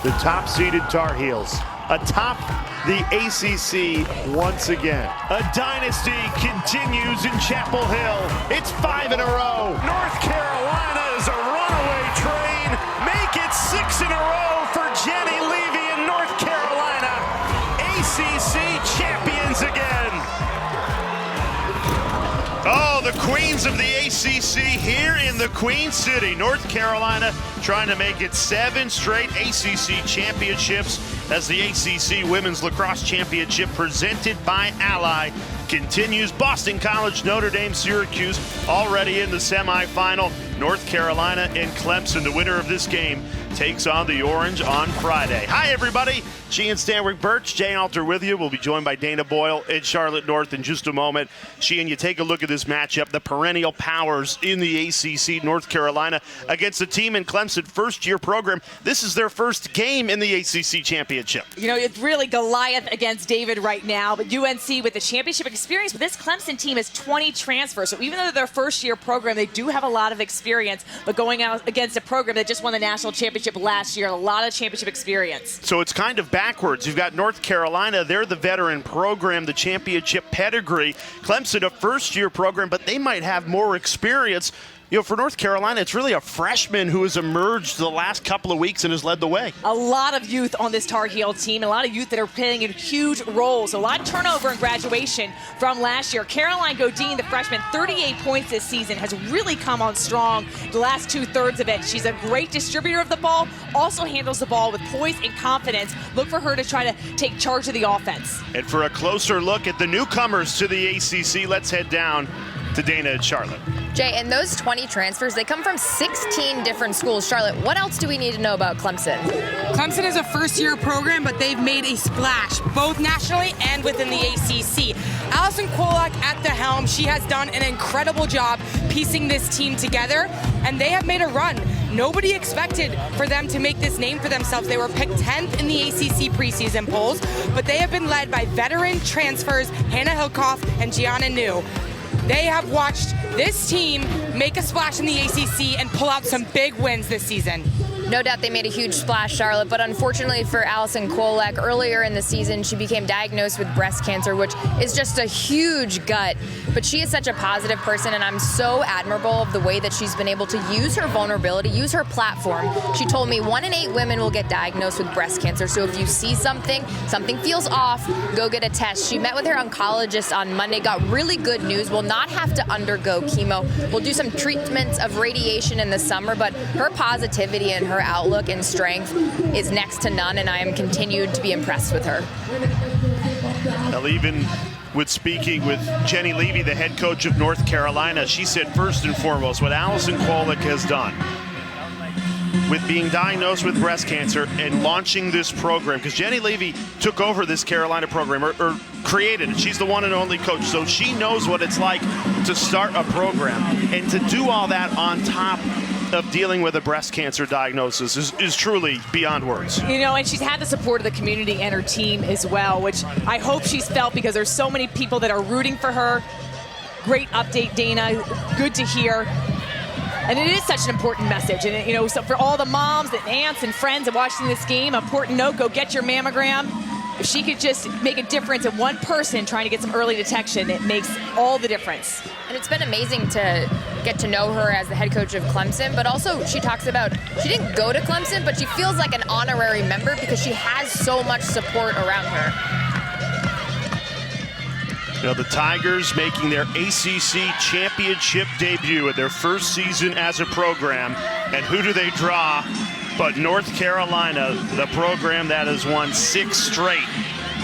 the top-seeded Tar Heels atop the ACC once again. A dynasty continues in Chapel Hill. It's 5 in a row. North Carolina is a runaway train. Make it 6 in a row for Jenny Levy in North Carolina. ACC champions again. Oh, the queens of the ACC here in the Queen City. North Carolina trying to make it 7 straight ACC championships as the ACC Women's Lacrosse Championship presented by Ally continues. Boston College, Notre Dame, Syracuse already in the semifinal. North Carolina and Clemson, the winner of this game, takes on the Orange on Friday. Hi, everybody. Sheehan Stanwyck Birch, Jay Alter with you. We'll be joined by Dana Boyle and Charlotte North in just a moment. Sheehan, you take a look at this matchup. The perennial powers in the ACC, North Carolina, against a team in Clemson, first-year program. This is their first game in the ACC championship. You know, it's really Goliath against David right now, but UNC with the championship experience. But this Clemson team is 20 transfers, so even though they're their first-year program, they do have a lot of experience, but going out against a program that just won the national championship last year, a lot of championship experience. So it's kind of backwards. You've got North Carolina, they're the veteran program, the championship pedigree. Clemson, a first-year program, but they might have more experience. You know, for North Carolina, it's really a freshman who has emerged the last couple of weeks and has led the way. A lot of youth on this Tar Heel team, a lot of youth that are playing in huge roles. A lot of turnover and graduation from last year. Caroline Godine, the freshman, 38 points this season, has really come on strong the last 2/3 of it. She's a great distributor of the ball, also handles the ball with poise and confidence. Look for her to try to take charge of the offense. And for a closer look at the newcomers to the ACC, let's head down to Dana and Charlotte. Jay, and those 20 transfers, they come from 16 different schools. Charlotte, what else do we need to know about Clemson? Clemson is a first-year program, but they've made a splash, both nationally and within the ACC. Allison Kolak at the helm, she has done an incredible job piecing this team together, and they have made a run. Nobody expected for them to make this name for themselves. They were picked 10th in the ACC preseason polls, but they have been led by veteran transfers Hannah Hilkoff and Gianna New. They have watched this team make a splash in the ACC and pull out some big wins this season. No doubt they made a huge splash, Charlotte, but unfortunately for Allison Kolak, earlier in the season, she became diagnosed with breast cancer, which is just a huge gut. But she is such a positive person, and I'm so admirable of the way that she's been able to use her vulnerability, use her platform. She told me 1 in 8 women will get diagnosed with breast cancer, so if you see something feels off, go get a test. She met with her oncologist on Monday, got really good news, will not have to undergo chemo. We'll do some treatments of radiation in the summer, but her positivity and her outlook and strength is next to none, and I am continued to be impressed with her. Well, even with speaking with Jenny Levy, the head coach of North Carolina, she said first and foremost what Allison Kolak has done with being diagnosed with breast cancer and launching this program, because Jenny Levy took over this Carolina program or created it. She's the one and only coach, so she knows what it's like to start a program, and to do all that on top of dealing with a breast cancer diagnosis is truly beyond words. You know, and she's had the support of the community and her team as well, which I hope she's felt, because there's so many people that are rooting for her. Great update, Dana. Good to hear. And it is such an important message. And, you know, so for all the moms and aunts and friends that watching this game, important note, go get your mammogram. If she could just make a difference in one person trying to get some early detection, it makes all the difference. And it's been amazing to get to know her as the head coach of Clemson, but also she talks about, she didn't go to Clemson, but she feels like an honorary member because she has so much support around her. You know, the Tigers making their ACC championship debut in their first season as a program. And who do they draw but North Carolina, the program that has won 6 straight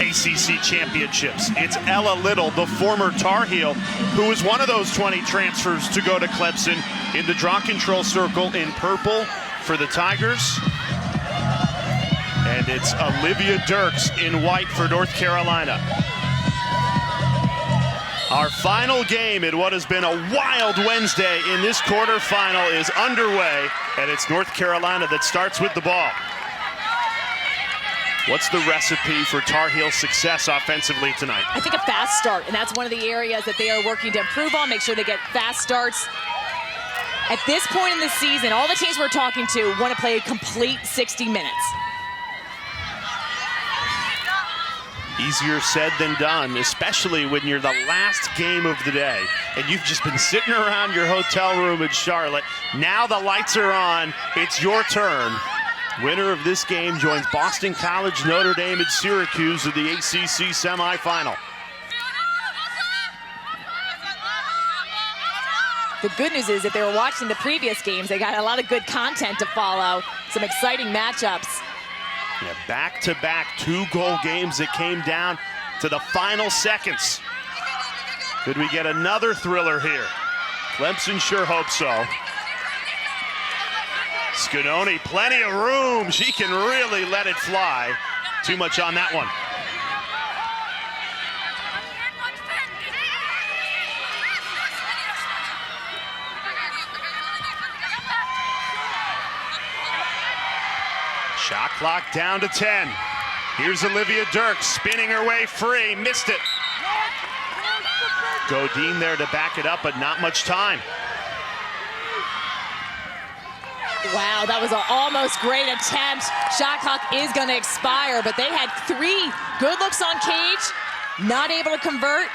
ACC championships. It's Ella Little, the former Tar Heel, who was one of those 20 transfers to go to Clemson, in the draw control circle in purple for the Tigers. And it's Olivia Dirks in white for North Carolina. Our final game in what has been a wild Wednesday in this quarterfinal is underway, and it's North Carolina that starts with the ball. What's the recipe for Tar Heel success offensively tonight? I think a fast start, and that's one of the areas that they are working to improve on, make sure they get fast starts. At this point in the season, all the teams we're talking to want to play a complete 60 minutes. Easier said than done, especially when you're the last game of the day and you've just been sitting around your hotel room in Charlotte. Now the lights are on. It's your turn. Winner of this game joins Boston College, Notre Dame, and Syracuse in the ACC semifinal. The good news is if they were watching the previous games, they got a lot of good content to follow, some exciting matchups. Yeah, back-to-back two-goal games that came down to the final seconds. Could we get another thriller here? Clemson sure hope so. Godine, plenty of room. She can really let it fly. Too much on that one. Shot clock down to 10. Here's Olivia Dirks spinning her way free. Missed it. Godine there to back it up, but not much time. Wow, that was an almost great attempt. Shot clock is going to expire, but they had 3 good looks on cage, not able to convert.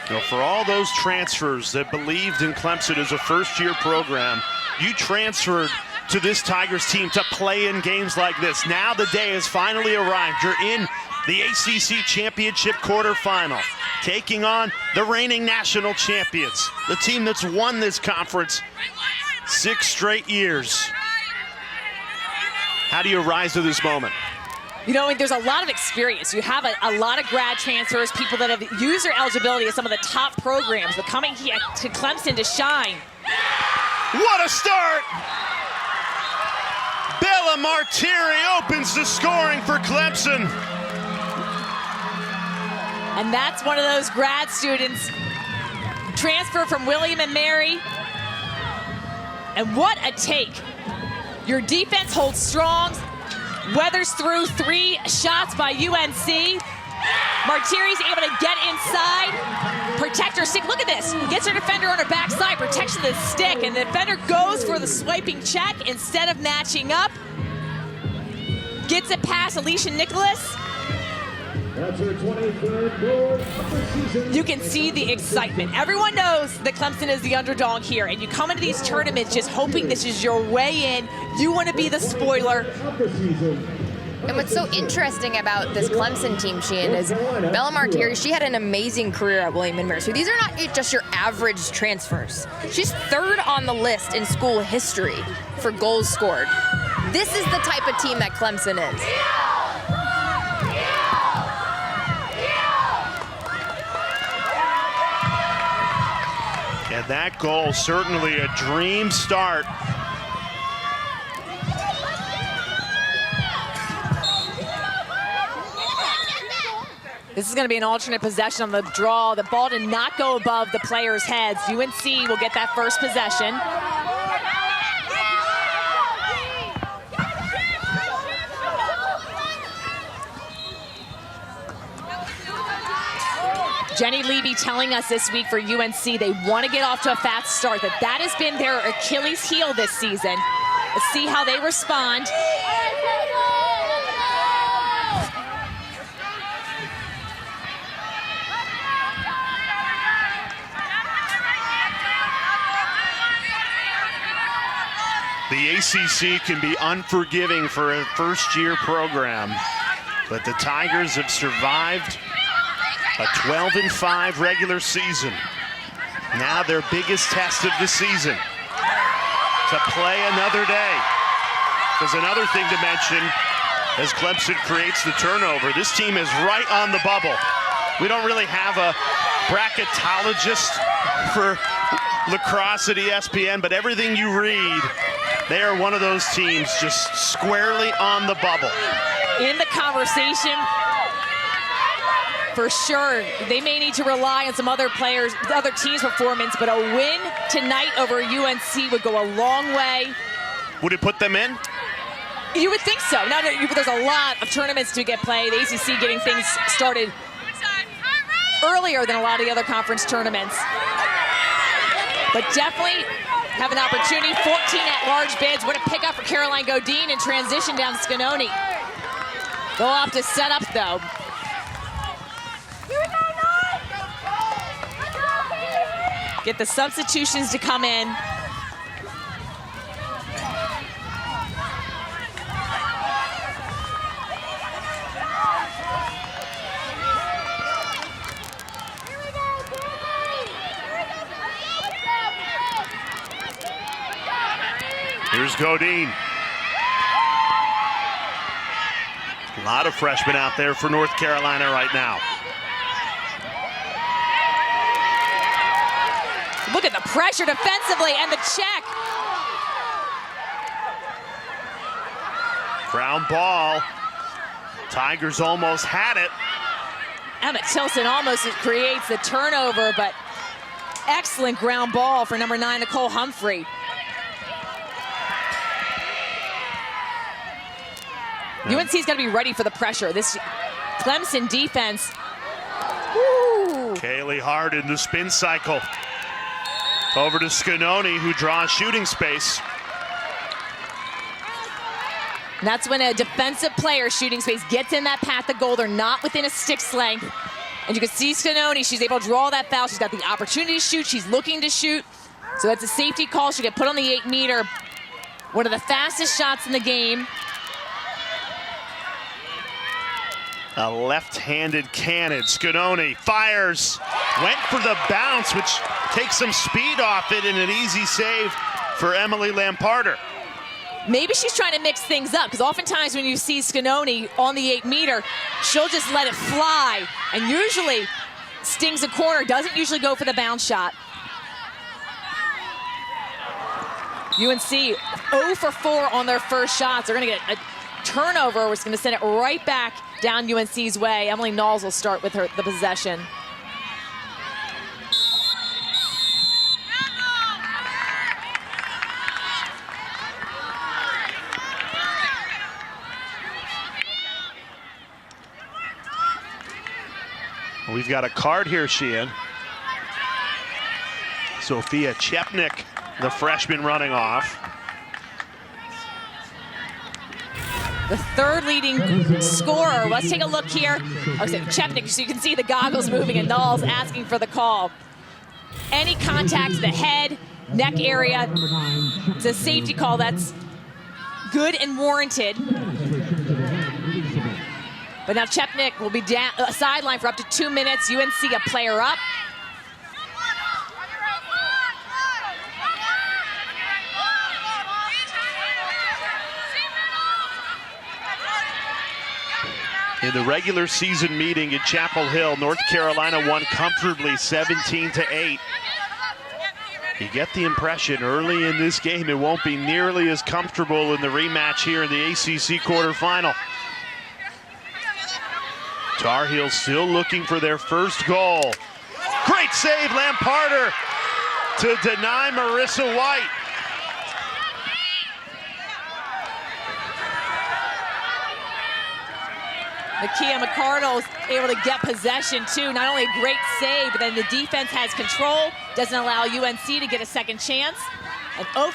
You know, for all those transfers that believed in Clemson as a first-year program, you transferred to this Tigers team to play in games like this. Now the day has finally arrived. You're in the ACC Championship quarterfinal, taking on the reigning national champions, the team that's won this conference 6 straight years. How do you rise to this moment? You know, there's a lot of experience. You have a lot of grad transfers, people that have used their eligibility at some of the top programs, but coming here to Clemson to shine. What a start! Belle Martire opens the scoring for Clemson. And that's one of those grad students, transfer from William and Mary. And what a take. Your defense holds strong, weathers through 3 shots by UNC. Martiri's able to get inside, protect her stick. Look at this. Gets her defender on her backside, protects the stick, and the defender goes for the swiping check instead of matching up. Gets it past Alicia Nicholas. That's her 23rd goal of the season. You can see the excitement. Everyone knows that Clemson is the underdog here, and you come into these tournaments just hoping this is your way in. You want to be the spoiler. Of the season. And what's so interesting about this Clemson team, Sheehan, is Belle Martire, she had an amazing career at William and Mary. So these are not just your average transfers. She's 3rd on the list in school history for goals scored. This is the type of team that Clemson is. And that goal, certainly a dream start. This is going to be an alternate possession on the draw. The ball did not go above the players' heads. UNC will get that first possession. Jenny Levy telling us this week for UNC they want to get off to a fast start, that has been their Achilles heel this season. Let's see how they respond. The ACC can be unforgiving for a first-year program, but the Tigers have survived a 12-5 regular season. Now their biggest test of the season, to play another day. There's another thing to mention as Clemson creates the turnover. This team is right on the bubble. We don't really have a bracketologist for lacrosse at ESPN, but everything you read, they are one of those teams just squarely on the bubble. In the conversation, for sure, they may need to rely on some other players, other teams' performance, but a win tonight over UNC would go a long way. Would it put them in? You would think so. Now, there's a lot of tournaments to get played. The ACC getting things started earlier than a lot of the other conference tournaments. But definitely have an opportunity. 14 at-large bids. What a pickup for Caroline Godine in transition down to Scanoni. They'll have to set up, though. Get the substitutions to come in. Here's Godine. A lot of freshmen out there for North Carolina right now. Look at the pressure defensively and the check. Ground ball. Tigers almost had it. Emma Tilson almost creates the turnover, but excellent ground ball for number 9, Nicole Humphrey. UNC's got to be ready for the pressure. This Clemson defense. Woo. Kaylee Hart in the spin cycle. Over to Scanoni, who draws shooting space. And that's when a defensive player shooting space gets in that path of goal. They're not within a stick's length. And you can see Scanoni, she's able to draw that foul. She's got the opportunity to shoot. She's looking to shoot. So that's a safety call. She'll get put on the 8-meter. One of the fastest shots in the game. A left-handed cannon. Scanoni fires. Went for the bounce, which takes some speed off it, and an easy save for Emily Lamparter. Maybe she's trying to mix things up, because oftentimes when you see Scanoni on the 8-meter, she'll just let it fly, and usually stings a corner, doesn't usually go for the bounce shot. UNC 0 for 4 on their first shots. They're going to get a turnover, which is going to send it right back down UNC's way. Emily Knowles will start with the possession. We've got a card here, Sheehan. Sophia Chepnik, the freshman, running off. The third leading scorer. Let's take a look here. Okay, Chepnik, so you can see the goggles moving, and Knowles asking for the call. Any contact to the head, neck area, it's a safety call. That's good and warranted. But now Chepnik will be down, sideline for up to 2 minutes. UNC a player up. In the regular season meeting in Chapel Hill, North Carolina won comfortably 17-8. You get the impression early in this game it won't be nearly as comfortable in the rematch here in the ACC quarterfinal. Tar Heels still looking for their first goal. Great save, Lamparter, to deny Marissa White. Nakia McCardle is able to get possession too. Not only a great save, but then the defense has control, doesn't allow UNC to get a second chance. And 0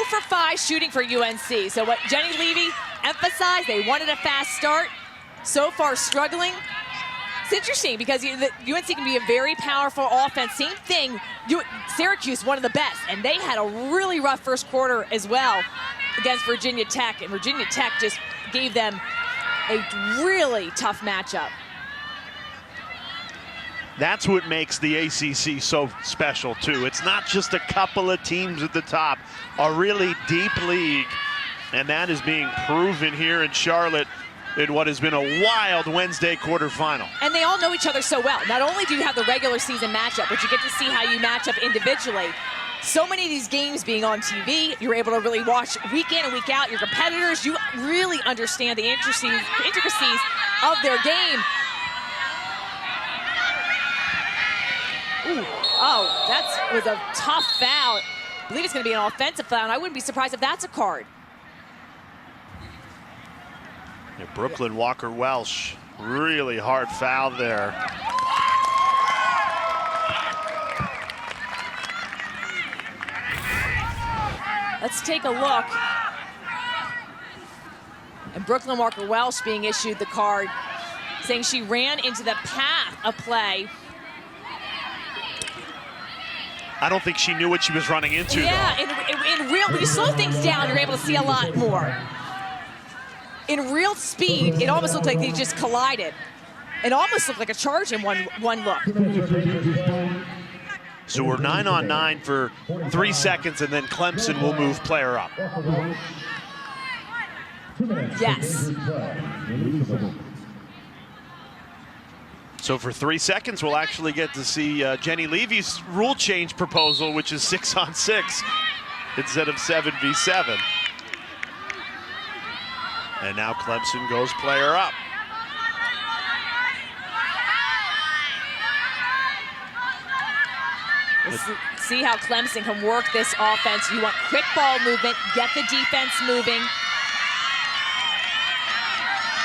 for 5 shooting for UNC. So what Jenny Levy emphasized, they wanted a fast start. So far struggling. It's interesting because UNC can be a very powerful offense. Same thing, Syracuse, one of the best, and they had a really rough first quarter as well against Virginia Tech, and Virginia Tech just gave them a really tough matchup. That's what makes the ACC so special too. It's not just a couple of teams at the top, a really deep league, and that is being proven here in Charlotte in what has been a wild Wednesday quarterfinal. And they all know each other so well. Not only do you have the regular season matchup, but you get to see how you match up individually. So many of these games being on TV, you're able to really watch week in and week out your competitors. You really understand the intricacies of their game. Ooh, oh, that was a tough foul. I believe it's going to be an offensive foul, and I wouldn't be surprised if that's a card. Yeah, Brooklyn Walker-Welsh, really hard foul there. Let's take a look. And Brooklyn Walker Welsh being issued the card, saying she ran into the path of play. I don't think she knew what she was running into. Yeah, in real, when you slow things down, you're able to see a lot more. In real speed, it almost looked like they just collided. It almost looked like a charge in one look. So we're 9-on-9 for 3 seconds, and then Clemson will move player up. Yes. So for 3 seconds, we'll actually get to see Jenny Levy's rule change proposal, which is 6-on-6 instead of 7v7. And now Clemson goes player up. Let's see how Clemson can work this offense. You want quick ball movement, get the defense moving.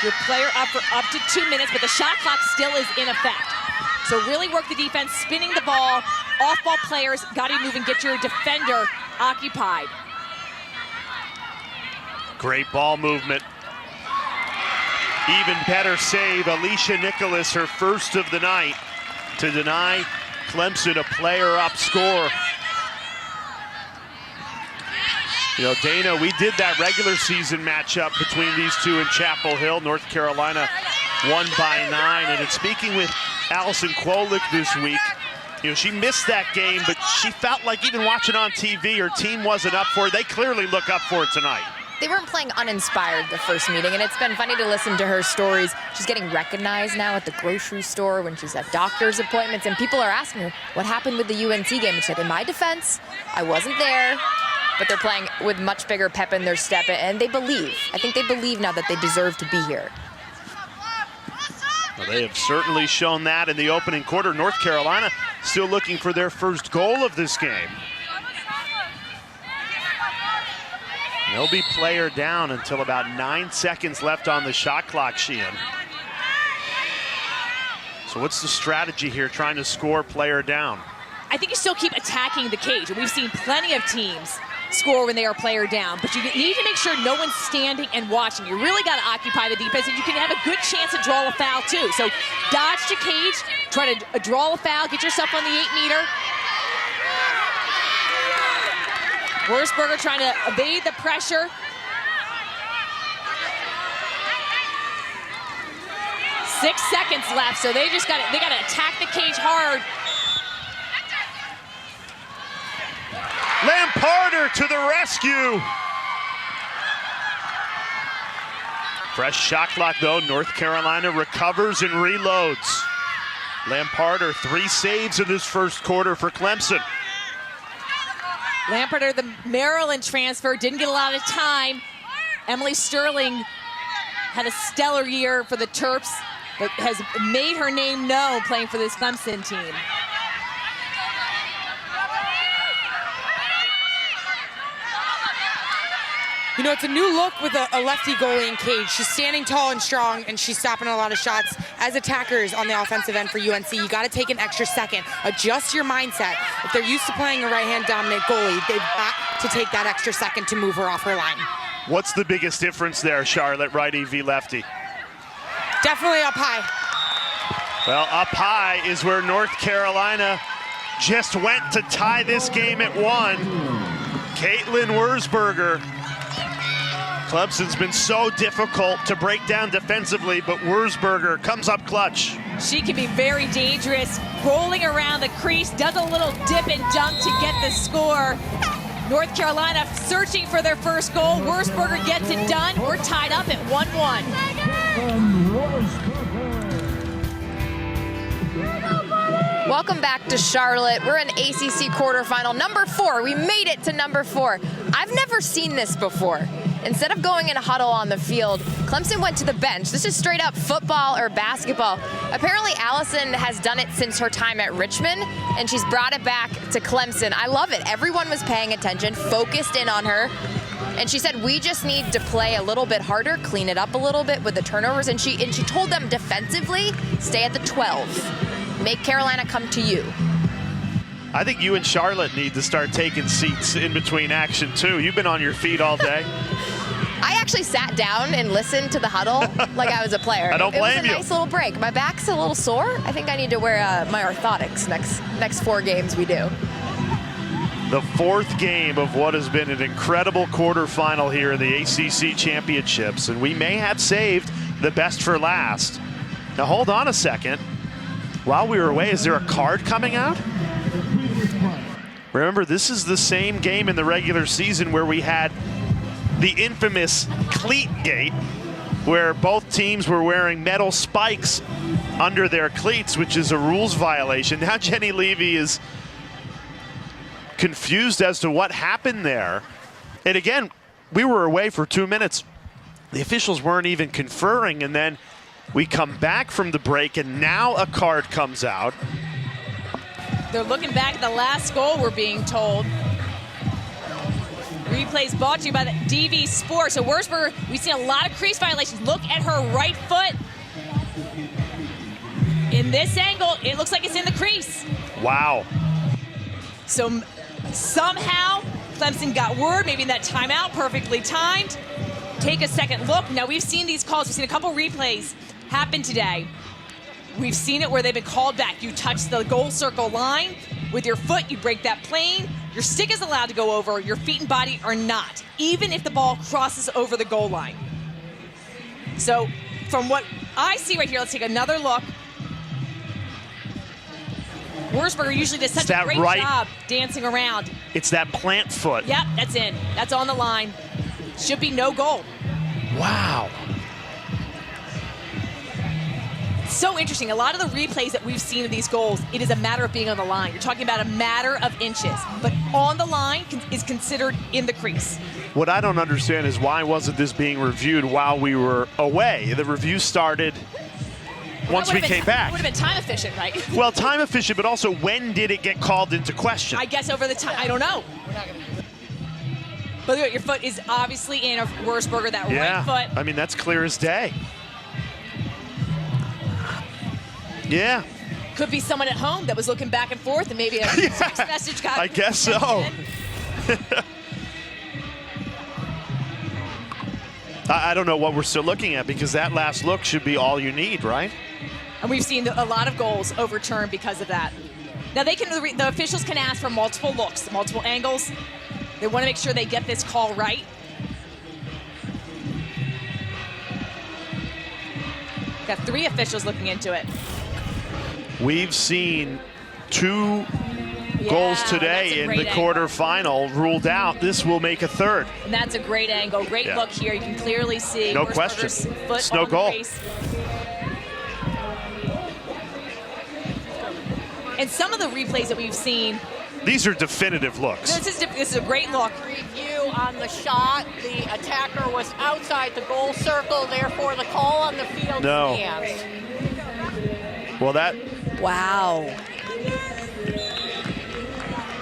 Your player up for up to 2 minutes, but the shot clock still is in effect. So really work the defense, spinning the ball. Off-ball players got to move and get your defender occupied. Great ball movement. Even better save, Alicia Nicholas, her first of the night, to deny Clemson a player-up score. You know, Dana, we did that regular season matchup between these two in Chapel Hill. North Carolina won by 9. And in speaking with Allison Kwolek this week, you know, she missed that game, but she felt like even watching on TV, her team wasn't up for it. They clearly look up for it tonight. They weren't playing uninspired the first meeting, and it's been funny to listen to her stories. She's getting recognized now at the grocery store when she's at doctor's appointments, and people are asking her, what happened with the UNC game? And she said, in my defense, I wasn't there, but they're playing with much bigger pep in their step, and they believe. I think they believe now that they deserve to be here. Well, they have certainly shown that in the opening quarter. North Carolina still looking for their first goal of this game. They'll be player down until about 9 seconds left on the shot clock, Sheehan. So what's the strategy here, trying to score player down? I think you still keep attacking the cage. We've seen plenty of teams score when they are player down, but you need to make sure no one's standing and watching. You really got to occupy the defense, and you can have a good chance to draw a foul too. So dodge the cage, try to draw a foul, get yourself on the 8-meter. Wurzburger trying to evade the pressure. Six seconds left, so they just got to attack the cage hard. Lamparter to the rescue. Fresh shot clock though. North Carolina recovers and reloads. Lamparter, 3 saves in this first quarter for Clemson. Lamparter, the Maryland transfer, didn't get a lot of time. Emily Sterling had a stellar year for the Terps, but has made her name known playing for this Clemson team. You know, it's a new look with a lefty goalie in cage. She's standing tall and strong, and she's stopping a lot of shots. As attackers on the offensive end for UNC, you got to take an extra second. Adjust your mindset. If they're used to playing a right-hand dominant goalie, they've got to take that extra second to move her off her line. What's the biggest difference there, Charlotte, righty v lefty? Definitely up high. Well, up high is where North Carolina just went to tie this game at 1. Caitlin Wurzburger. Clemson's been so difficult to break down defensively, but Wurzburger comes up clutch. She can be very dangerous, rolling around the crease, does a little dip and dunk to get the score. North Carolina searching for their first goal. Wurzburger gets it done. We're tied up at 1-1. Welcome back to Charlotte. We're in ACC quarterfinal number 4. We made it to number 4. I've never seen this before. Instead of going in a huddle on the field, Clemson went to the bench. This is straight up football or basketball. Apparently Allison has done it since her time at Richmond, and she's brought it back to Clemson. I love it. Everyone was paying attention, focused in on her. And she said, we just need to play a little bit harder, clean it up a little bit with the turnovers. And she told them defensively, stay at the 12. Make Carolina come to you. I think you and Charlotte need to start taking seats in between action too. You've been on your feet all day. I actually sat down and listened to the huddle like I was a player. I don't blame you. It was a nice little break. My back's a little sore. I think I need to wear my orthotics next 4 games we do. The 4th game of what has been an incredible quarterfinal here in the ACC Championships, and we may have saved the best for last. Now hold on a second. While we were away, is there a card coming out? Remember, this is the same game in the regular season where we had the infamous cleat gate, where both teams were wearing metal spikes under their cleats, which is a rules violation. Now Jenny Levy is confused as to what happened there. And again, we were away for 2 minutes. The officials weren't even conferring, and then we come back from the break, and now a card comes out. They're looking back at the last goal, we're being told. Replays brought to you by the DV Sports. So Wurzburger, we've seen a lot of crease violations. Look at her right foot. In this angle, it looks like it's in the crease. Wow. So somehow Clemson got word, maybe in that timeout, perfectly timed. Take a second look. Now we've seen these calls. We've seen a couple replays happen today. We've seen it where they've been called back. You touch the goal circle line with your foot, you break that plane. Your stick is allowed to go over, your feet and body are not, even if the ball crosses over the goal line. So from what I see right here, let's take another look. Wurzburger usually does such a great job dancing around. It's that plant foot. Yep, that's in. That's on the line. Should be no goal. Wow. So interesting. A lot of the replays that we've seen of these goals, it is a matter of being on the line. You're talking about a matter of inches, but on the line is considered in the crease. What I don't understand is why wasn't this being reviewed while we were away? The review started once we came back. It would have been time efficient, right? Well, time efficient, but also when did it get called into question? I guess over the time, I don't know. But look, your foot is obviously in a Wurzburger, that right foot. I mean, that's clear as day. Yeah. Could be someone at home that was looking back and forth and maybe a text message got I guess so. I don't know what we're still looking at, because that last look should be all you need, right? And we've seen a lot of goals overturned because of that. Now the officials can ask for multiple looks, multiple angles. They want to make sure they get this call right. Got 3 officials looking into it. We've seen 2 goals today in the quarterfinal ruled out. This will make a 3rd. And that's a great angle. Great look here. You can clearly see. No question. Foot it's no on goal. The crease. And some of the replays that we've seen, these are definitive looks. This is a great look. Review on the shot. The attacker was outside the goal circle, therefore the call on the field stands. Well, that... Wow.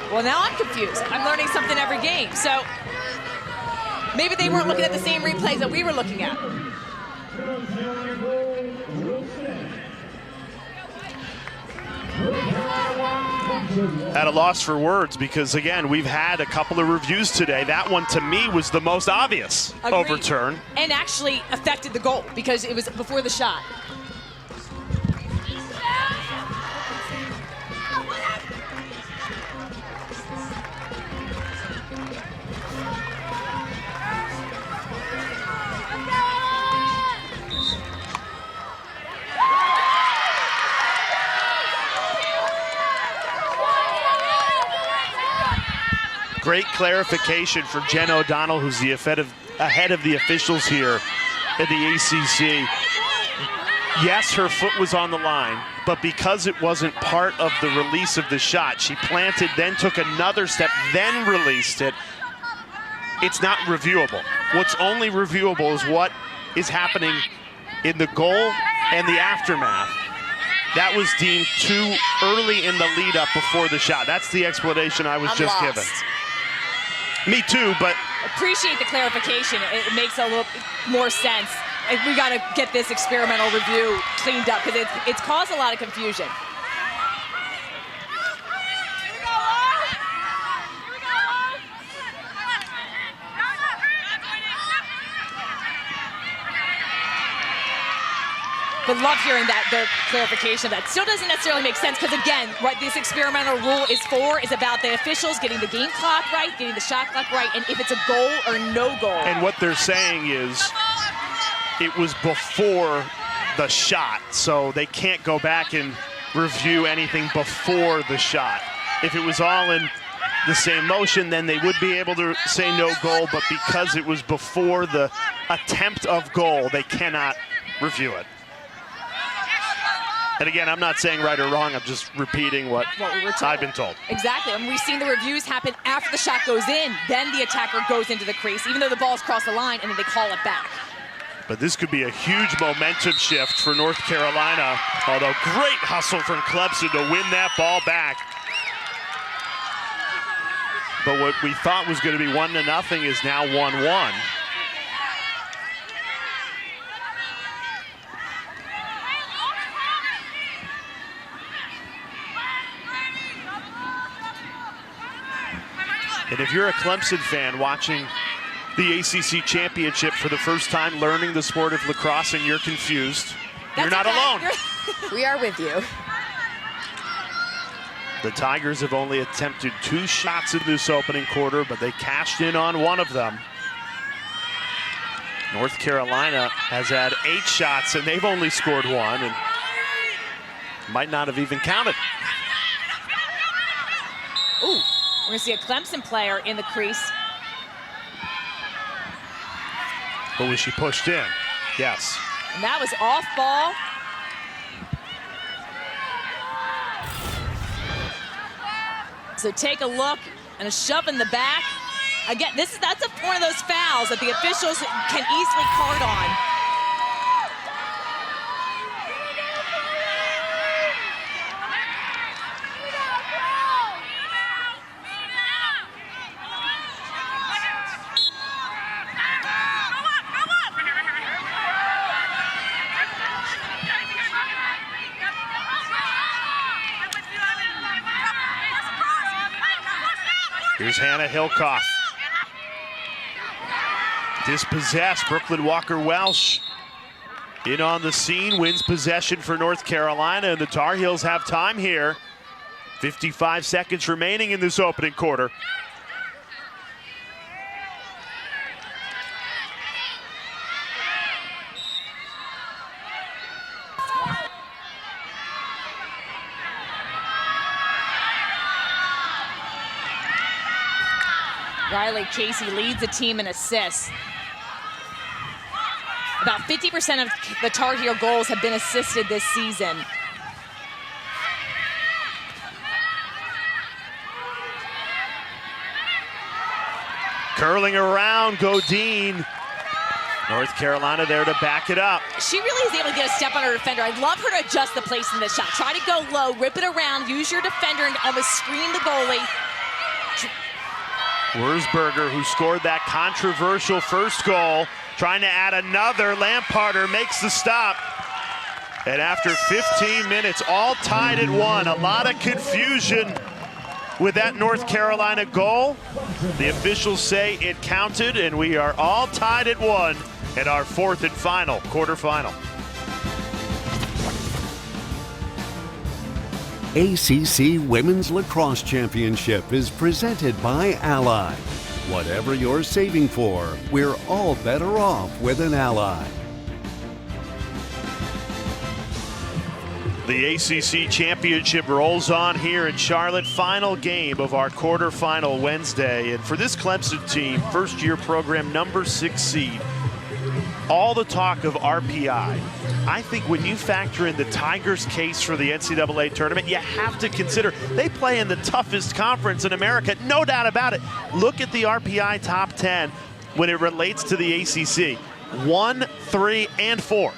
Well, now I'm confused. I'm learning something every game. So maybe they weren't looking at the same replays that we were looking at. At a loss for words, because again, we've had a couple of reviews today. That one to me was the most obvious overturn. And actually affected the goal because it was before the shot. Great clarification for Jen O'Donnell, who's the ahead of the officials here at the ACC. Yes, her foot was on the line, but because it wasn't part of the release of the shot, she planted, then took another step, then released it. It's not reviewable. What's only reviewable is what is happening in the goal and the aftermath. That was deemed too early in the lead up before the shot. That's the explanation I was just given. Me too, but... Appreciate the clarification. It makes a little more sense. We got to get this experimental review cleaned up because it's caused a lot of confusion. But love hearing that, the clarification. That still doesn't necessarily make sense because, again, what this experimental rule is for is about the officials getting the game clock right, getting the shot clock right, and if it's a goal or no goal. And what they're saying is it was before the shot, so they can't go back and review anything before the shot. If it was all in the same motion, then they would be able to say no goal, but because it was before the attempt of goal, they cannot review it. And again, I'm not saying right or wrong, I'm just repeating what we were told. I've been told. Exactly, and we've seen the reviews happen after the shot goes in, then the attacker goes into the crease, even though the ball's crossed the line, and then they call it back. But this could be a huge momentum shift for North Carolina, although great hustle from Clemson to win that ball back. But what we thought was going to be 1-0 is now 1-1. And if you're a Clemson fan watching the ACC championship for the first time, learning the sport of lacrosse, and you're confused, you're not alone. We are with you. The Tigers have only attempted 2 shots in this opening quarter, but they cashed in on one of them. North Carolina has had 8 shots, and they've only scored 1, and might not have even counted. Ooh, we're gonna see a Clemson player in the crease. But was she pushed in? Yes. And that was off ball. So take a look, and a shove in the back. Again, that's one of those fouls that the officials can easily card on. Here's Hannah Hillcoff. Dispossessed, Brooklyn Walker-Welsh in on the scene, wins possession for North Carolina, and the Tar Heels have time here. 55 seconds remaining in this opening quarter. Riley Casey leads the team in assists. About 50% of the Tar Heel goals have been assisted this season. Curling around, Godine. North Carolina there to back it up. She really is able to get a step on her defender. I'd love her to adjust the placement of the shot. Try to go low, rip it around, use your defender and almost screen the goalie. Wurzberger, who scored that controversial first goal, trying to add another. Lamparter makes the stop. And after 15 minutes, all tied at 1. A lot of confusion with that North Carolina goal. The officials say it counted, and we are all tied at 1 in our 4th and final quarterfinal. ACC Women's Lacrosse Championship is presented by Ally. Whatever you're saving for, we're all better off with an Ally. The ACC Championship rolls on here in Charlotte. Final game of our quarterfinal Wednesday. And for this Clemson team, first-year program, number 6 seed, all the talk of RPI. I think when you factor in the Tigers' case for the NCAA tournament, you have to consider they play in the toughest conference in America, no doubt about it. Look at the RPI top 10 when it relates to the ACC. 1, 3, and 4.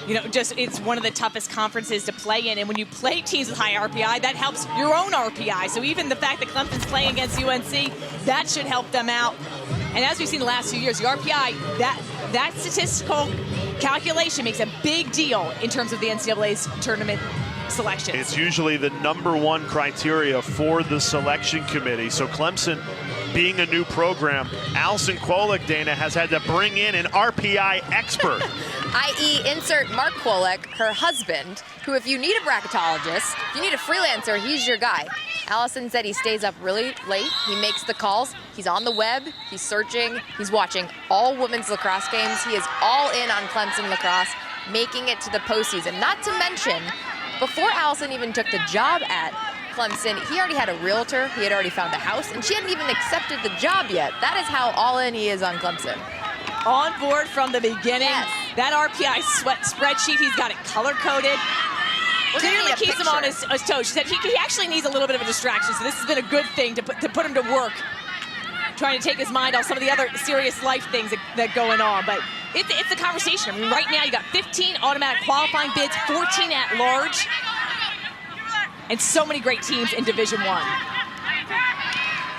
You know, it's one of the toughest conferences to play in, and when you play teams with high RPI, that helps your own RPI. So even the fact that Clemson's playing against UNC, that should help them out. And as we've seen the last few years, the RPI, that statistical calculation makes a big deal in terms of the NCAA's tournament selections. It's usually the #1 criteria for the selection committee. So Clemson, being a new program, Allison Kolek, Dana, has had to bring in an RPI expert. i.e. insert Mark Kolek, her husband, who if you need a bracketologist, if you need a freelancer, he's your guy. Allison said he stays up really late, he makes the calls, he's on the web, he's searching, he's watching all women's lacrosse games. He is all in on Clemson lacrosse, making it to the postseason. Not to mention, before Allison even took the job at Clemson, he already had a realtor, he had already found a house, and she hadn't even accepted the job yet. That is how all in he is on Clemson. On board from the beginning. Yes. That RPI spreadsheet, he's got it color-coded. Clearly keeps him on his toes. She said he actually needs a little bit of a distraction, so this has been a good thing to put him to work, trying to take his mind off some of the other serious life things that going on. But it's a conversation. I mean, right now you got 15 automatic qualifying bids, 14 at large, and so many great teams in Division I.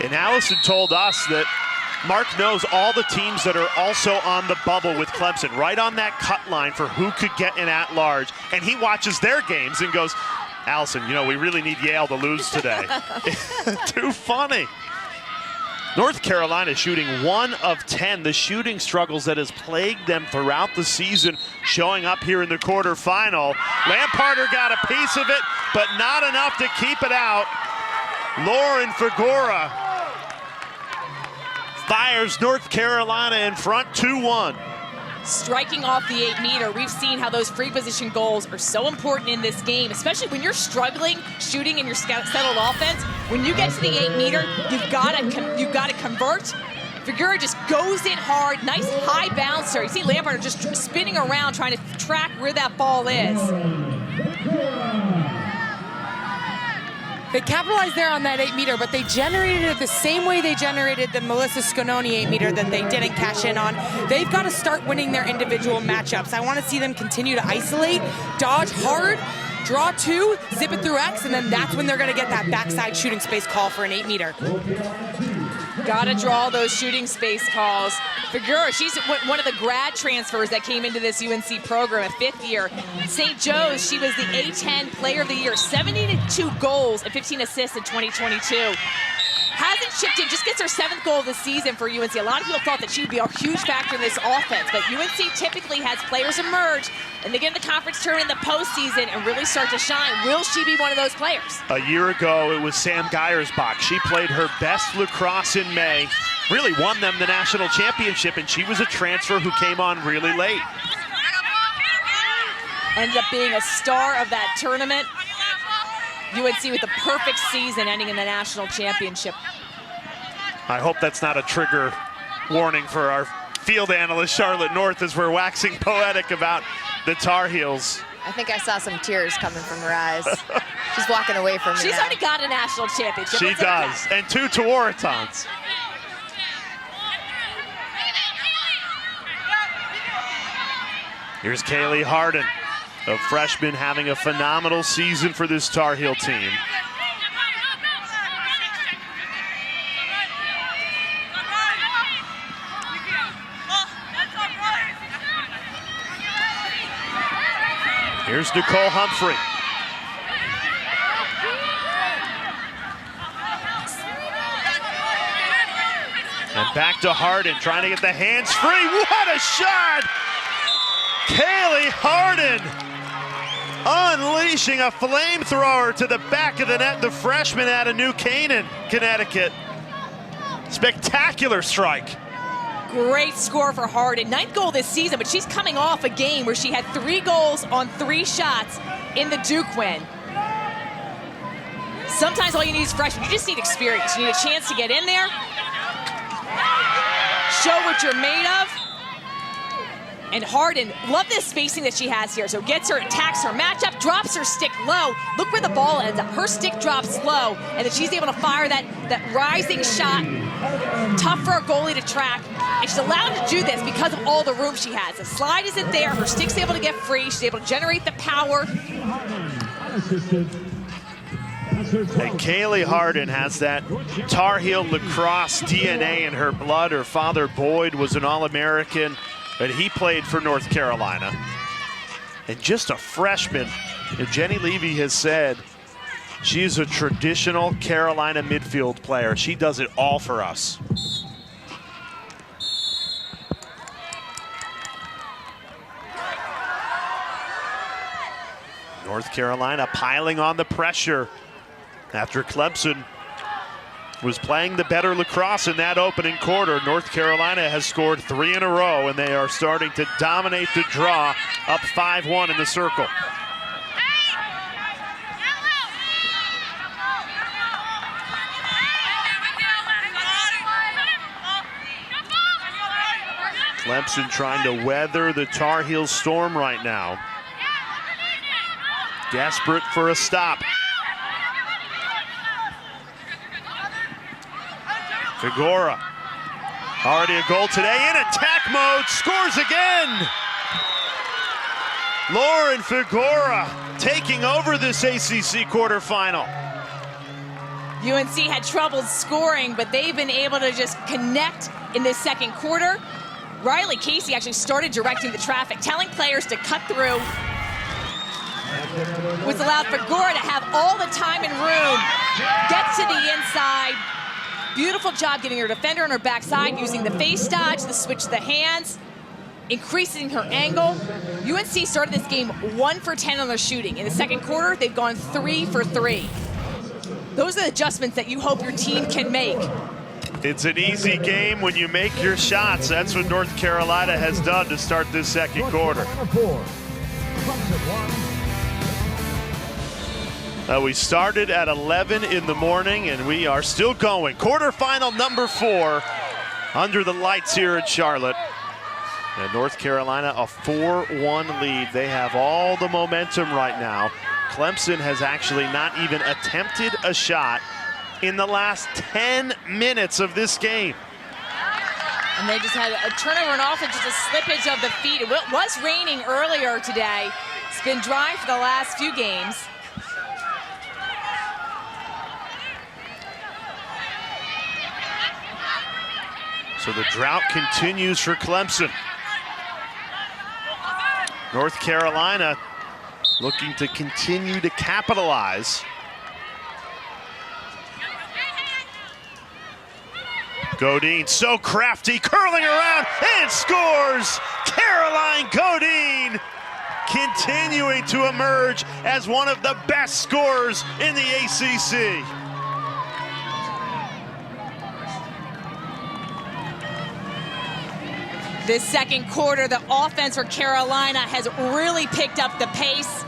And Allison told us that Mark knows all the teams that are also on the bubble with Clemson, right on that cut line for who could get an at-large. And he watches their games and goes, Allison, you know, we really need Yale to lose today. Too funny. North Carolina shooting 1 of 10. The shooting struggles that has plagued them throughout the season showing up here in the quarterfinal. Lamparter got a piece of it, but not enough to keep it out. Lauren Figueroa fires North Carolina in front 2-1. Striking off the 8-meter, we've seen how those free position goals are so important in this game, especially when you're struggling shooting in your settled offense. When you get to the 8-meter, you've got to convert. Figueroa just goes in hard, nice high bouncer. You see Lampard just spinning around trying to track where that ball is. They capitalized there on that 8-meter, but they generated it the same way they generated the Melissa Scononi 8-meter that they didn't cash in on. They've got to start winning their individual matchups. I want to see them continue to isolate, dodge hard, draw 2, zip it through X, and then that's when they're going to get that backside shooting space call for an 8-meter. Got to draw those shooting space calls. Figueroa, she's one of the grad transfers that came into this UNC program, a 5th year. St. Joe's, she was the A10 Player of the Year, 72 goals and 15 assists in 2022. Hasn't chipped in, just gets her 7th goal of the season for UNC. A lot of people thought that she would be a huge factor in this offense, but UNC typically has players emerge and they get in the conference tournament in the postseason and really start to shine. Will she be one of those players? A year ago, it was Sam Geiersbach. She played her best lacrosse in May, really won them the national championship, and she was a transfer who came on really late. Ended up being a star of that tournament. UNC with the perfect season ending in the national championship. I hope that's not a trigger warning for our field analyst, Charlotte North, as we're waxing poetic about the Tar Heels. I think I saw some tears coming from her eyes. She's walking away from me. She's now. already got a national championship. She does, and 2 Tewaratons. Here's Kaylee Harden, a freshman having a phenomenal season for this Tar Heel team. Here's Nicole Humphrey. And back to Harden, trying to get the hands free. What a shot! Kaylee Harden unleashing a flamethrower to the back of the net. The freshman out of New Canaan, Connecticut. Spectacular strike. Great score for Harden. 9th goal this season, but she's coming off a game where she had 3 goals on 3 shots in the Duke win. Sometimes all you need is freshmen. You just need experience. You need a chance to get in there, show what you're made of. And Harden, love this spacing that she has here. So gets her, attacks her matchup, drops her stick low. Look where the ball ends up. Her stick drops low, and then she's able to fire that rising shot. Tough for a goalie to track. And she's allowed to do this because of all the room she has. The slide isn't there. Her stick's able to get free. She's able to generate the power. And Kaylee Harden has that Tar Heel lacrosse DNA in her blood. Her father, Boyd, was an All-American, but he played for North Carolina. And just a freshman, and Jenny Levy has said she's a traditional Carolina midfield player. She does it all for us. North Carolina piling on the pressure after Clemson was playing the better lacrosse in that opening quarter. North Carolina has scored 3 in a row, and they are starting to dominate the draw, up 5-1 in the circle. Clemson trying to weather the Tar Heels storm right now. Desperate for a stop. Figueroa, already a goal today in attack mode, scores again! Lauren Figueroa taking over this ACC quarterfinal. UNC had trouble scoring, but they've been able to just connect in this second quarter. Riley Casey actually started directing the traffic, telling players to cut through, which allowed Figueroa to have all the time and room, get to the inside. Beautiful job getting her defender on her backside, using the face dodge, the switch to the hands, increasing her angle. UNC started this game 1 for 10 on their shooting. In the second quarter, they've gone 3 for 3. Those are the adjustments that you hope your team can make. It's an easy game when you make your shots. That's what North Carolina has done to start this second quarter. We started at 11 in the morning, and we are still going. Quarterfinal number 4 under the lights here at Charlotte. And North Carolina a 4-1 lead. They have all the momentum right now. Clemson has actually not even attempted a shot in the last 10 minutes of this game. And they just had a turnover and offense, just a slippage of the feet. It was raining earlier today. It's been dry for the last few games. So the drought continues for Clemson. North Carolina looking to continue to capitalize. Godine, so crafty, curling around and scores! Caroline Godine continuing to emerge as one of the best scorers in the ACC. This second quarter, the offense for Carolina has really picked up the pace.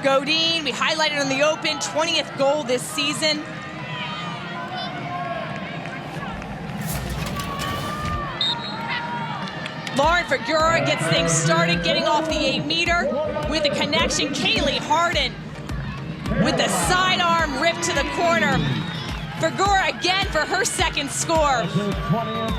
Godine, we highlighted in the open, 20th goal this season. Lauren Figueroa gets things started, getting off the 8-meter with a connection. Kaylee Harden with the sidearm rip to the corner. Figueroa again for her second score.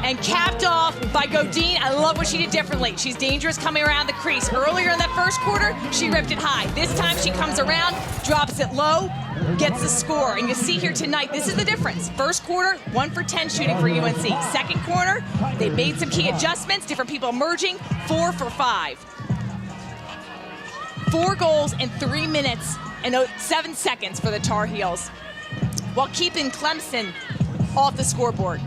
And capped off by Godine. I love what she did differently. She's dangerous coming around the crease. Earlier in that first quarter, she ripped it high. This time she comes around, drops it low, gets the score. And you see here tonight, this is the difference. First quarter, 1 for 10 shooting for UNC. Second quarter, they made some key adjustments, different people emerging, 4 for 5. 4 goals in 3 minutes and 7 seconds for the Tar Heels, while keeping Clemson off the scoreboard.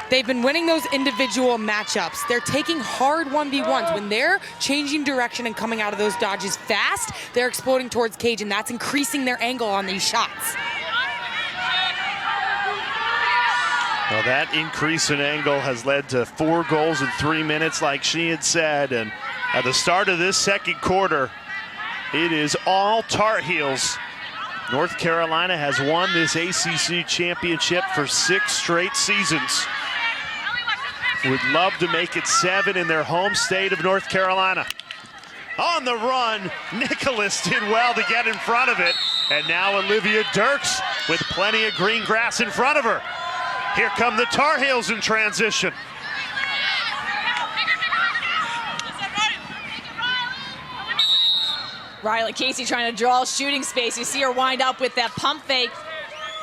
They've been winning those individual matchups. They're taking hard 1v1s. When they're changing direction and coming out of those dodges fast, they're exploding towards cage, and that's increasing their angle on these shots. Well, that increase in angle has led to 4 goals in 3 minutes, like she had said. And at the start of this second quarter, it is all Tar Heels. North Carolina has won this ACC championship for 6 straight seasons. Would love to make it 7 in their home state of North Carolina. On the run, Nicholas did well to get in front of it. And now Olivia Dirks with plenty of green grass in front of her. Here come the Tar Heels in transition. Riley Casey trying to draw shooting space. You see her wind up with that pump fake.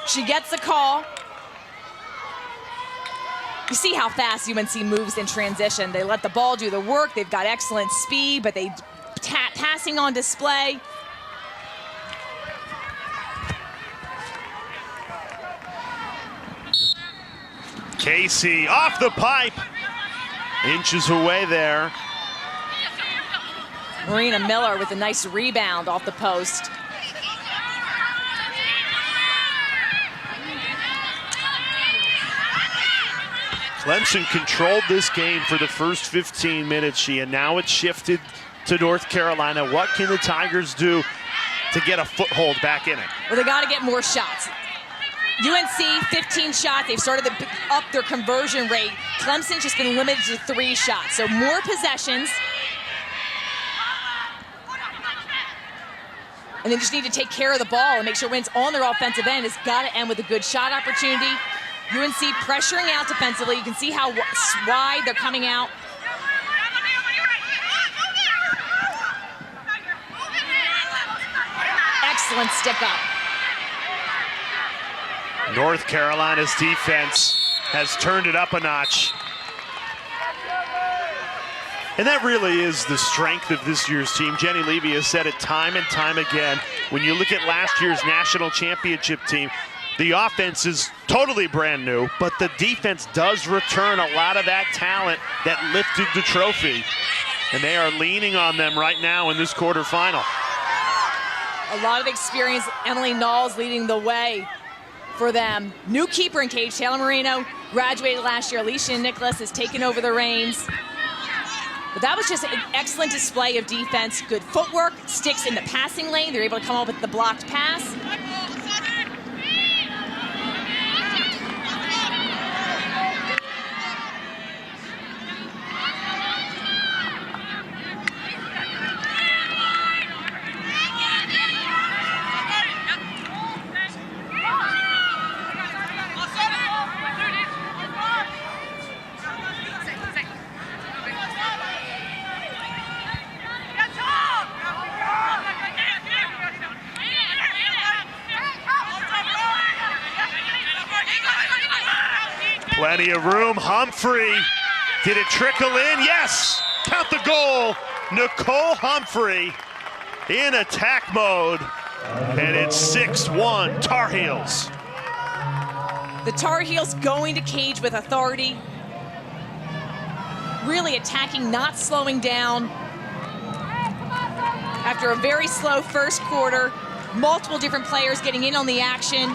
She gets the call. You see how fast UNC moves in transition. They let the ball do the work. They've got excellent speed, but they passing on display. Casey off the pipe. Inches away there. Marina Miller with a nice rebound off the post. Clemson controlled this game for the first 15 minutes, and now it's shifted to North Carolina. What can the Tigers do to get a foothold back in it? Well, they got to get more shots. UNC, 15 shots. They've started to up their conversion rate. Clemson's just been limited to 3 shots. So more possessions. And they just need to take care of the ball and make sure when it's on their offensive end, it's got to end with a good shot opportunity. UNC pressuring out defensively. You can see how wide they're coming out. Excellent stick up. North Carolina's defense has turned it up a notch. And that really is the strength of this year's team. Jenny Levy has said it time and time again. When you look at last year's national championship team, the offense is totally brand new, but the defense does return a lot of that talent that lifted the trophy. And they are leaning on them right now in this quarterfinal. A lot of experience. Emily Knowles leading the way for them. New keeper in cage, Taylor Marino, graduated last year. Alicia Nicholas has taken over the reins. But that was just an excellent display of defense. Good footwork, sticks in the passing lane. They're able to come up with the blocked pass. Plenty of room. Humphrey, did it trickle in? Yes! Count the goal. Nicole Humphrey in attack mode. And it's 6-1 Tar Heels. The Tar Heels going to cage with authority. Really attacking, not slowing down. After a very slow first quarter, multiple different players getting in on the action.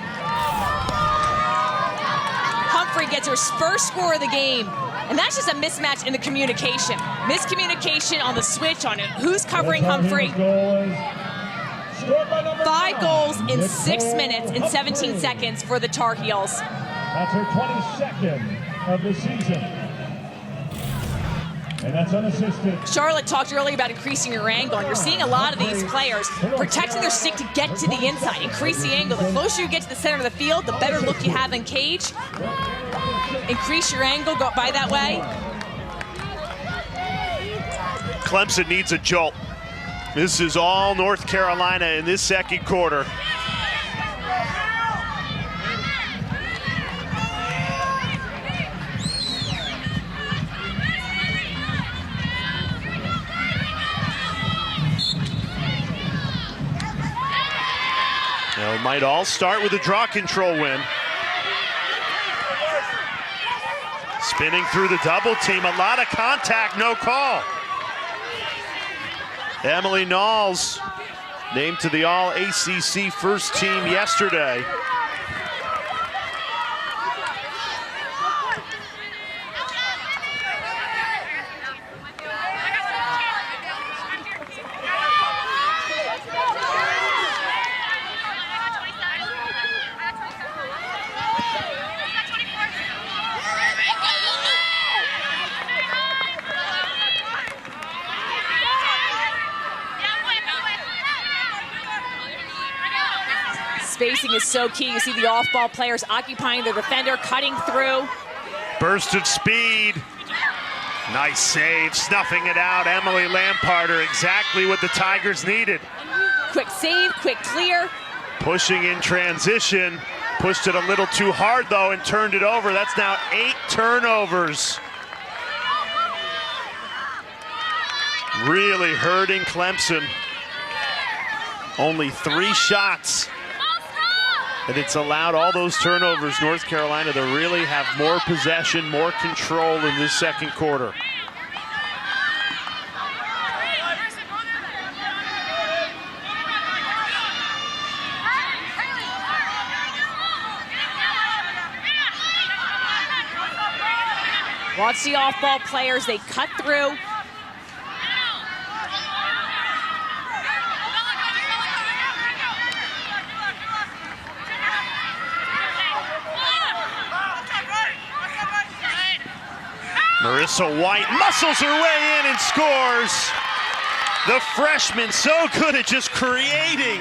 Humphrey gets her first score of the game, and that's just a mismatch in the communication. Miscommunication on the switch on it. Who's covering Humphrey? 5 goals in 6 minutes and 17 seconds for the Tar Heels. That's her 22nd of the season. And that's unassisted. Charlotte talked earlier about increasing your angle, and you're seeing a lot of these players protecting their stick to get to the inside, increase the angle. The closer you get to the center of the field, the better look you have in cage. Increase your angle, go by that way. Clemson needs a jolt. This is all North Carolina in this second quarter. It might all start with a draw control win. Spinning through the double team, a lot of contact, no call. Emily Knowles named to the All-ACC first team yesterday. Spacing is so key. You see the off-ball players occupying the defender, cutting through. Burst of speed. Nice save, snuffing it out. Emily Lamparter, exactly what the Tigers needed. Quick save, quick clear. Pushing in transition. Pushed it a little too hard, though, and turned it over. That's now 8 turnovers. Really hurting Clemson. Only 3 shots. And it's allowed all those turnovers, North Carolina, to really have more possession, more control in this second quarter. Watch the off-ball players, they cut through. Marissa White muscles her way in and scores. The freshman so good at just creating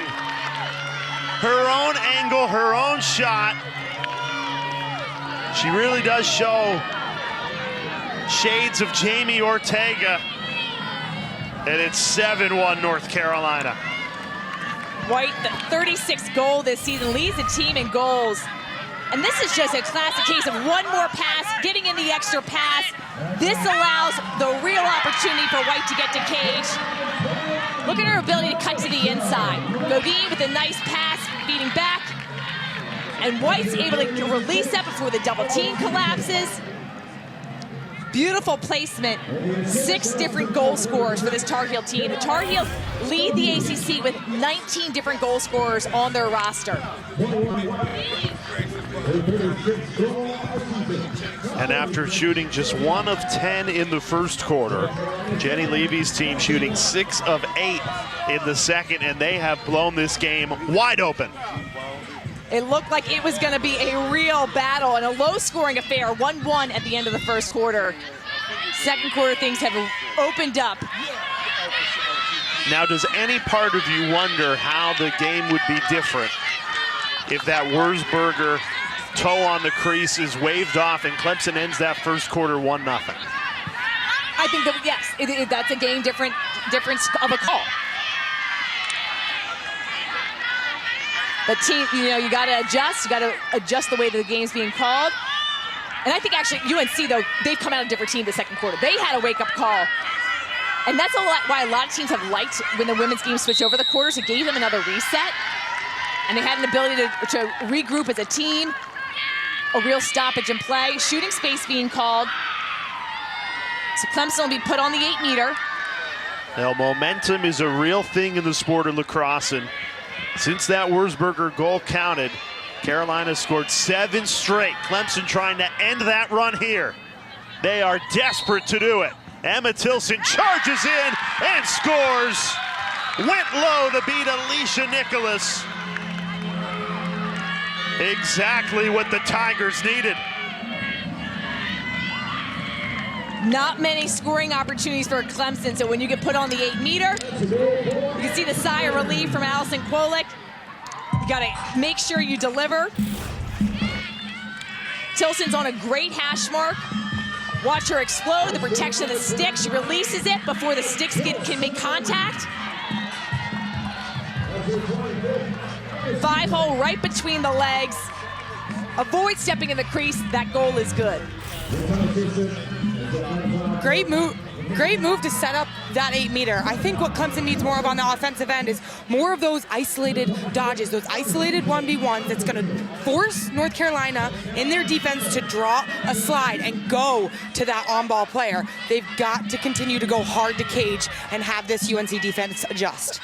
her own angle, her own shot. She really does show shades of Jamie Ortega. And it's 7-1 North Carolina. White, the 36th goal this season, leads the team in goals. And this is just a classic case of one more pass, getting in the extra pass. This allows the real opportunity for White to get to cage. Look at her ability to cut to the inside. Godine with a nice pass, feeding back. And White's able to release that before the double team collapses. Beautiful placement. 6 different goal scorers for this Tar Heel team. The Tar Heels lead the ACC with 19 different goal scorers on their roster. And after shooting just 1 of 10 in the first quarter, Jenny Levy's team shooting 6 of 8 in the second, and they have blown this game wide open. It looked like it was going to be a real battle and a low-scoring affair, 1-1 at the end of the first quarter. Second quarter, things have opened up. Now, does any part of you wonder how the game would be different if that Wurzburger toe on the crease is waved off and Clemson ends that first quarter 1-0? I think that, yes, that's a game difference of a call. The team, you got to adjust. You got to adjust the way that the game's being called. And I think actually UNC, though, they've come out a different team the second quarter. They had a wake-up call. And that's why a lot of teams have liked when the women's game switched over the quarters. It gave them another reset. And they had an ability to regroup as a team. A real stoppage in play. Shooting space being called. So Clemson will be put on the 8-meter. Now, momentum is a real thing in the sport of lacrosse. And since that Wurzburger goal counted, Carolina scored 7 straight. Clemson trying to end that run here. They are desperate to do it. Emma Tilson charges in and scores. Went low to beat Alicia Nicholas. Exactly what the Tigers needed. Not many scoring opportunities for Clemson, so when you get put on the 8-meter, you can see the sigh of relief from Allison Kwolek. You gotta make sure you deliver. Tilson's on a great hash mark. Watch her explode, the protection of the stick. She releases it before the sticks can make contact. 5-hole right between the legs. Avoid stepping in the crease, that goal is good. Great move to set up that 8-meter. I think what Clemson needs more of on the offensive end is more of those isolated dodges, those isolated 1v1s that's going to force North Carolina in their defense to draw a slide and go to that on-ball player. They've got to continue to go hard to cage and have this UNC defense adjust.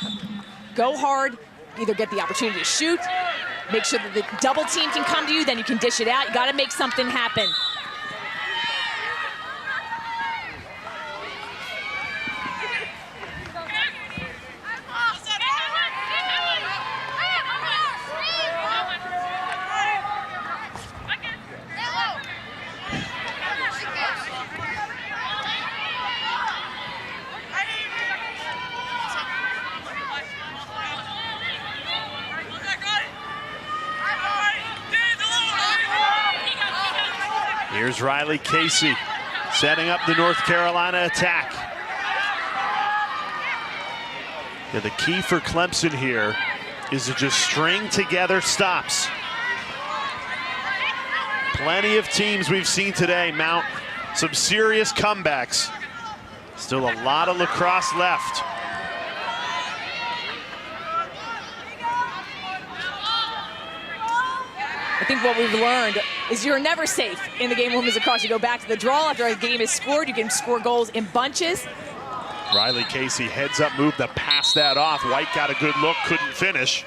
Go hard, either get the opportunity to shoot, make sure that the double team can come to you, then you can dish it out. You got to make something happen. Here's Riley Casey setting up the North Carolina attack. Yeah, the key for Clemson here is to just string together stops. Plenty of teams we've seen today mount some serious comebacks. Still a lot of lacrosse left. I think what we've learned is you're never safe in the game of women's lacrosse. You go back to the draw after a game is scored. You can score goals in bunches. Riley Casey heads up move to pass that off. White got a good look, couldn't finish.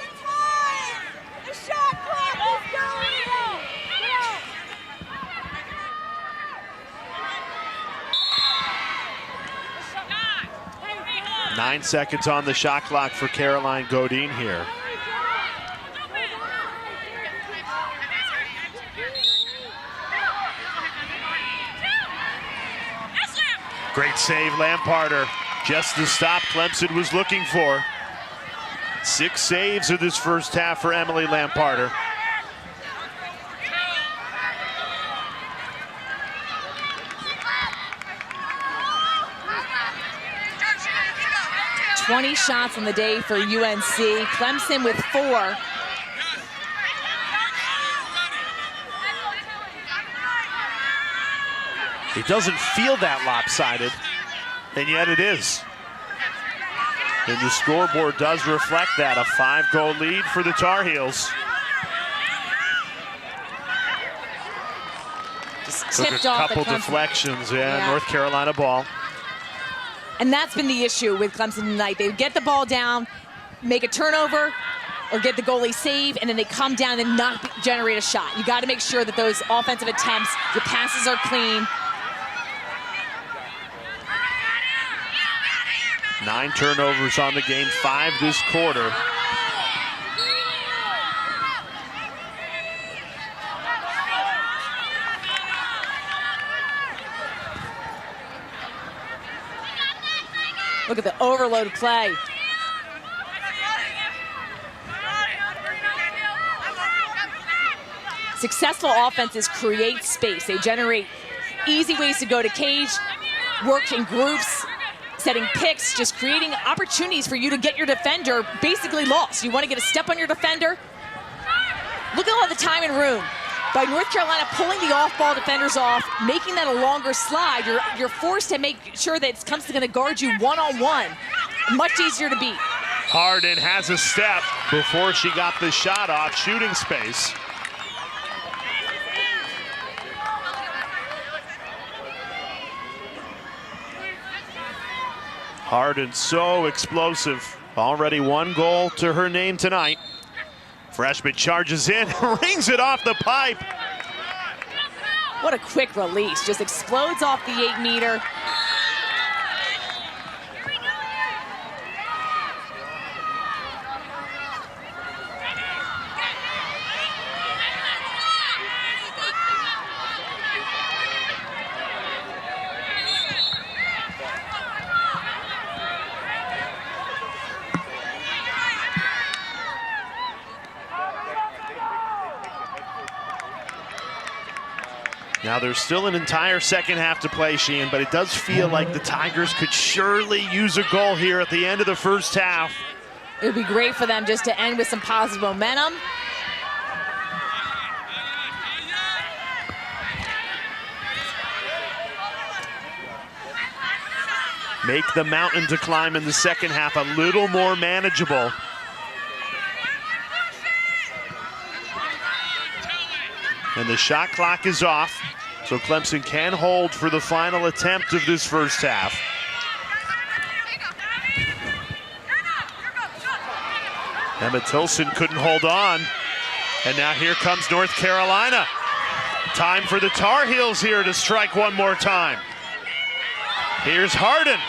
9 seconds on the shot clock for Caroline Godine here. Great save, Lamparter. Just the stop Clemson was looking for. 6 saves in this first half for Emily Lamparter. "20 shots on the day for UNC. Clemson with 4. It doesn't feel that lopsided, and yet it is. And the scoreboard does reflect that, a 5-goal lead for the Tar Heels. Just Took tipped a off couple the Clemson. deflections, North Carolina ball. And that's been the issue with Clemson tonight. They would get the ball down, make a turnover, or get the goalie save, and then they come down and not generate a shot. You got to make sure that those offensive attempts, your passes are clean. 9 turnovers on the game, 5 this quarter. Look at the overload play. Successful offenses create space. They generate easy ways to go to cage, work in groups, setting picks, just creating opportunities for you to get your defender basically lost. You want to get a step on your defender. Look at all the time and room. By North Carolina pulling the off-ball defenders off, making that a longer slide, you're forced to make sure that Clemson's going to guard you one-on-one. Much easier to beat. Harden has a step before she got the shot off, shooting space. Harden so explosive. Already 1 goal to her name tonight. Freshman charges in, rings it off the pipe. What a quick release. Just explodes off the 8-meter. Now there's still an entire second half to play, Sheehan, but it does feel like the Tigers could surely use a goal here at the end of the first half. It would be great for them just to end with some positive momentum. Make the mountain to climb in the second half a little more manageable. And the shot clock is off, so Clemson can hold for the final attempt of this first half. Emma Tilson couldn't hold on, and now here comes North Carolina. Time for the Tar Heels here to strike one more time. Here's Harden.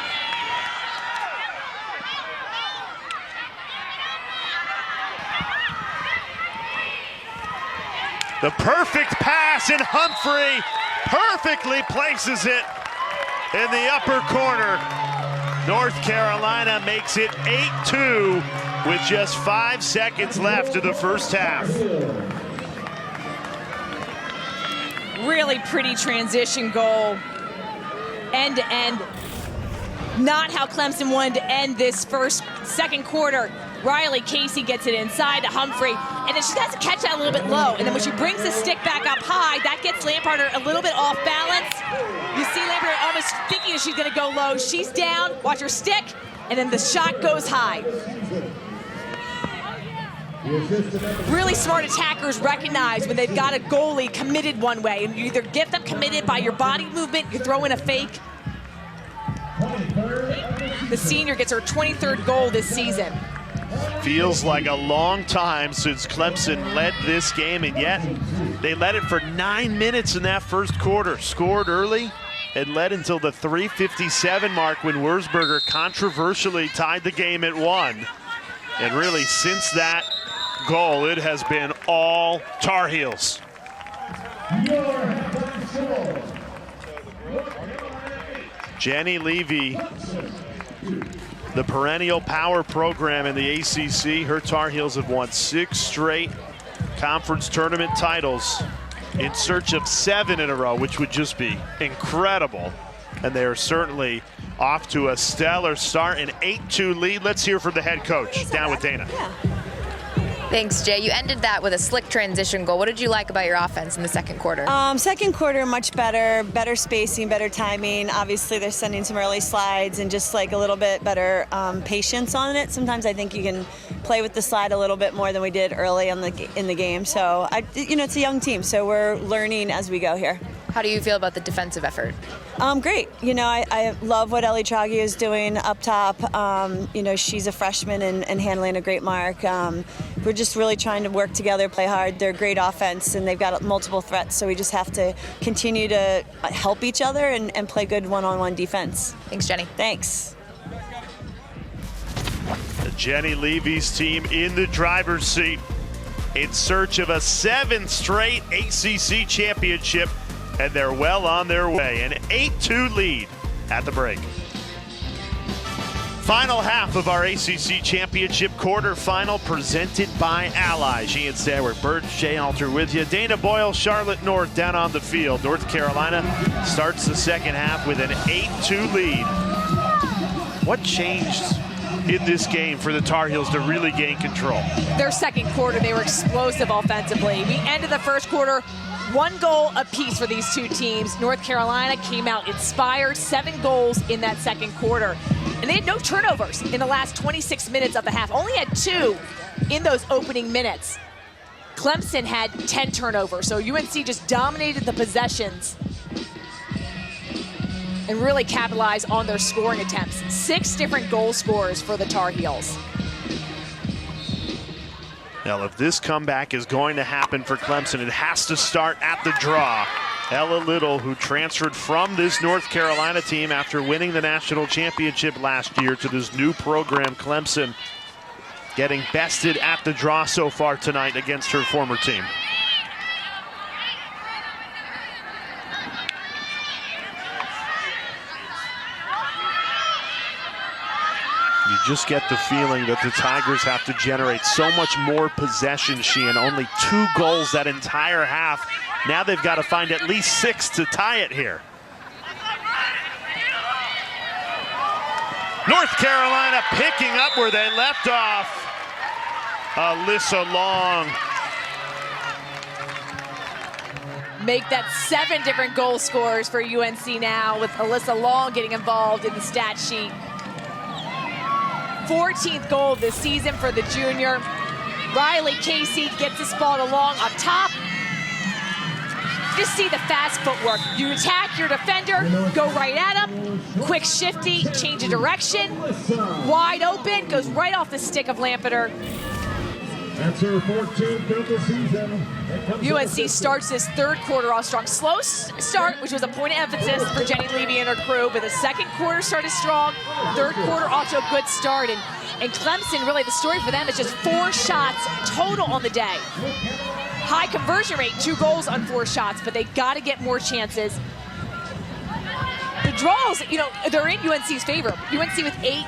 The perfect pass, and Humphrey perfectly places it in the upper corner. North Carolina makes it 8-2 with just 5 seconds left of the first half. Really pretty transition goal. End to end. Not how Clemson wanted to end this second quarter. Riley Casey gets it inside to Humphrey, and then she has to catch that a little bit low. And then when she brings the stick back up high, that gets Lamparter a little bit off balance. You see Lamparter almost thinking that she's gonna go low. She's down, watch her stick, and then the shot goes high. Really smart attackers recognize when they've got a goalie committed one way, and you either get them committed by your body movement, you throw in a fake. The senior gets her 23rd goal this season. Feels like a long time since Clemson led this game, and yet they led it for 9 minutes in that first quarter. Scored early, It led until the 3:57 mark when Wurzburger controversially tied the game at 1. And really, since that goal, it has been all Tar Heels. Jenny Levy, the perennial power program in the ACC. Her Tar Heels have won 6 straight conference tournament titles in search of 7 in a row, which would just be incredible. And they are certainly off to a stellar start, an 8-2 lead. Let's hear from the head coach. Down with Dana. Yeah. Thanks, Jay. You ended that with a slick transition goal. What did you like about your offense in the second quarter? Second quarter, much better spacing, better timing. Obviously, they're sending some early slides and just like a little bit better patience on it. Sometimes I think you can play with the slide a little bit more than we did early in the game. So, it's a young team, so we're learning as we go here. How do you feel about the defensive effort? Great. I love what Ellie Chagi is doing up top. She's a freshman and handling a great mark. We're just really trying to work together, play hard. They're a great offense, and they've got multiple threats, so we just have to continue to help each other and play good one-on-one defense. Thanks, Jenny. Thanks. Jenny Levy's team in the driver's seat in search of a 7th straight ACC championship, and they're well on their way. An 8-2 lead at the break. Final half of our ACC Championship quarterfinal presented by Allies. Ian Sandberg, Birch, Jay Alter with you. Dana Boyle, Charlotte North down on the field. North Carolina starts the second half with an 8-2 lead. What changed in this game for the Tar Heels to really gain control? Their second quarter, they were explosive offensively. We ended the first quarter 1 goal apiece for these two teams. North Carolina came out inspired, 7 goals in that second quarter. And they had no turnovers in the last 26 minutes of the half. Only had 2 in those opening minutes. Clemson had 10 turnovers, so UNC just dominated the possessions and really capitalized on their scoring attempts. 6 different goal scorers for the Tar Heels. Now, if this comeback is going to happen for Clemson, it has to start at the draw. Ella Little, who transferred from this North Carolina team after winning the national championship last year to this new program, Clemson, getting bested at the draw so far tonight against her former team. You just get the feeling that the Tigers have to generate so much more possession, Sheehan. Only 2 goals that entire half. Now they've got to find at least 6 to tie it here. North Carolina picking up where they left off. Alyssa Long. Make that 7 different goal scorers for UNC now, with Alyssa Long getting involved in the stat sheet. 14th goal of the season for the junior. Riley Casey gets this ball along up top. Just see the fast footwork. You attack your defender, go right at him. Quick shifty, change of direction. Wide open, goes right off the stick of Lampeter. That's her 14th of the season. UNC starts this third quarter off strong. Slow start, which was a point of emphasis for Jenny Levy and her crew, but the second quarter started strong. Third quarter off to a good start. And Clemson, really the story for them is just 4 shots total on the day. High conversion rate, 2 goals on 4 shots, but they got to get more chances. The draws, they're in UNC's favor. UNC with 8,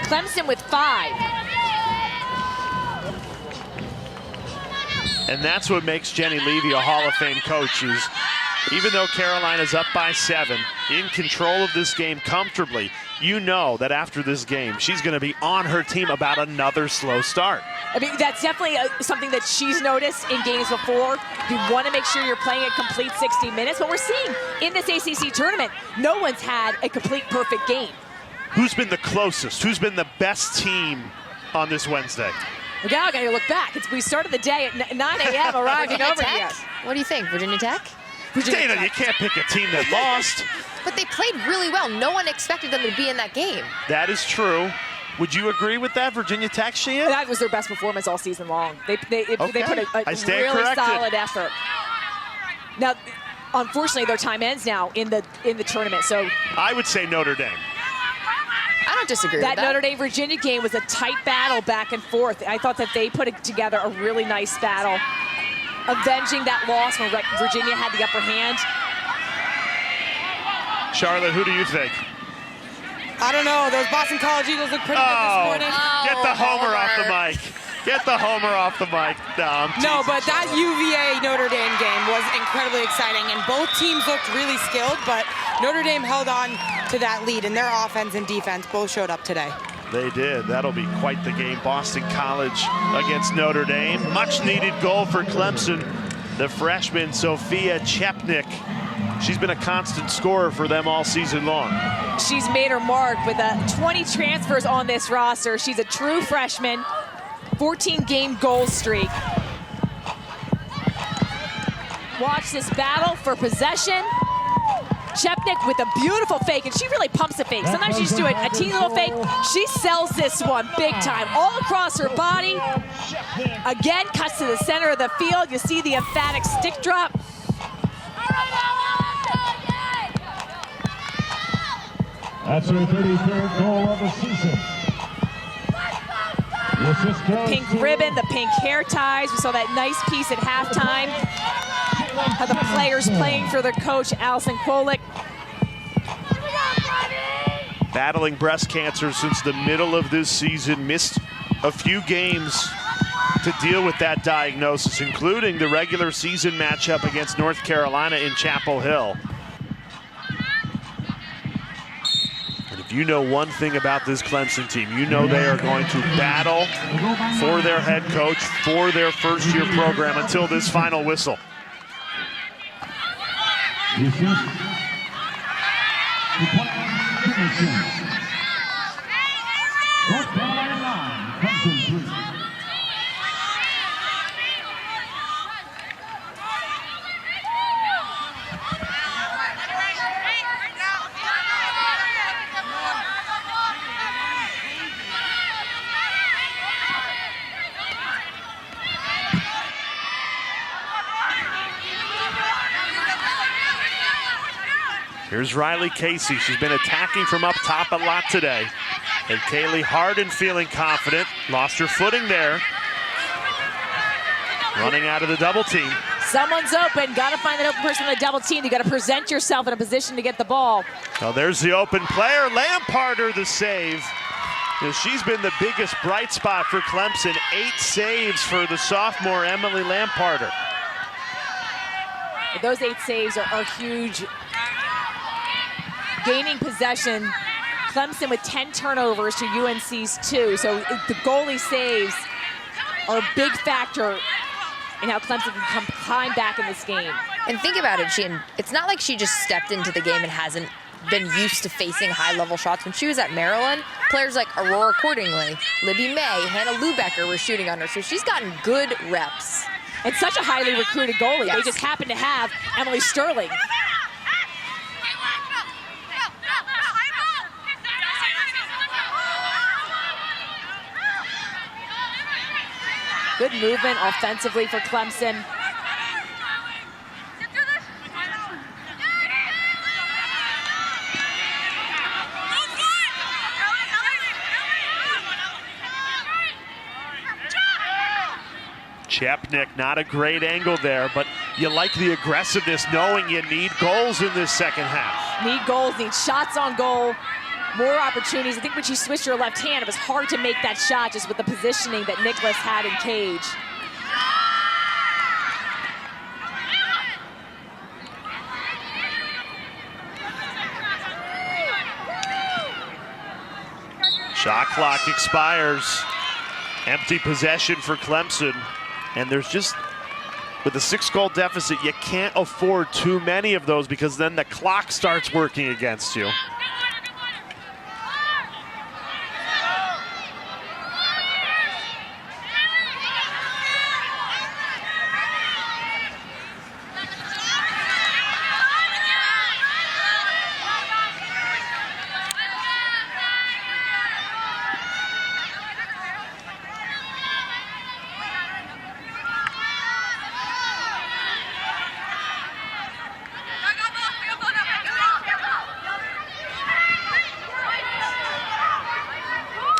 Clemson with 5. And that's what makes Jenny Levy a Hall of Fame coach, is even though Carolina's up by 7, in control of this game comfortably, you know that after this game, she's going to be on her team about another slow start. I mean, that's definitely something that she's noticed in games before. You want to make sure you're playing a complete 60 minutes. But we're seeing in this ACC tournament, no one's had a complete perfect game. Who's been the closest? Who's been the best team on this Wednesday? Now I got to look back. We started the day at 9 a.m. arriving over here. What do you think, Virginia Tech? Dana, you can't pick a team that lost. But they played really well. No one expected them to be in that game. That is true. Would you agree with that, Virginia Tech, Sheehan? That was their best performance all season long. They put a really corrected. solid effort. Now, unfortunately, their time ends now in the tournament. So I would say Notre Dame. I don't disagree with that. That Notre Dame-Virginia game was a tight battle back and forth. I thought that they put together a really nice battle, avenging that loss when Virginia had the upper hand. Charlotte, who do you think? I don't know. Those Boston College Eagles look pretty good this morning. Get the homer off the mic. Get the homer off the mic. No, but that UVA Notre Dame game was incredibly exciting, and both teams looked really skilled, but Notre Dame held on to that lead, and their offense and defense both showed up today. They did. That'll be quite the game. Boston College against Notre Dame. Much needed goal for Clemson. The freshman, Sophia Chepnik. She's been a constant scorer for them all season long. She's made her mark with 20 transfers on this roster. She's a true freshman, 14-game goal streak. Watch this battle for possession. Chepnik with a beautiful fake, and she really pumps a fake. Sometimes you just do a teeny little fake. She sells this one big time, all across her body. Again, cuts to the center of the field. You see the emphatic stick drop. That's her 33rd goal of the season. Pink ribbon, the pink hair ties. We saw that nice piece at halftime. How the players playing for their coach, Allison Kolick. Battling breast cancer since the middle of this season. Missed a few games to deal with that diagnosis, including the regular season matchup against North Carolina in Chapel Hill. If you know one thing about this Clemson team, you know they are going to battle for their head coach, for their first-year program until this final whistle. Here's Riley Casey. She's been attacking from up top a lot today. And Kaylee Harden feeling confident. Lost her footing there. Running out of the double team. Someone's open. Got to find that open person in the double team. You got to present yourself in a position to get the ball. Now there's the open player. Lamparter the save. You know, she's been the biggest bright spot for Clemson. 8 saves for the sophomore Emily Lamparter. Those 8 saves are huge. Gaining possession, Clemson with 10 turnovers to UNC's 2. So the goalie saves are a big factor in how Clemson can climb back in this game. And think about it, it's not like she just stepped into the game and hasn't been used to facing high-level shots. When she was at Maryland, players like Aurora Cordingley, Libby May, Hannah Lubecker were shooting on her, so she's gotten good reps. And such a highly recruited goalie. Yes. They just happen to have Emily Sterling. Good movement offensively for Clemson. Chepnik, not a great angle there, but you like the aggressiveness knowing you need goals in this second half. Need goals, need shots on goal. More opportunities. I think when she switched her left hand, it was hard to make that shot just with the positioning that Nicholas had in cage. Shot clock expires. Empty possession for Clemson. And there's just, with a 6-goal deficit, you can't afford too many of those because then the clock starts working against you.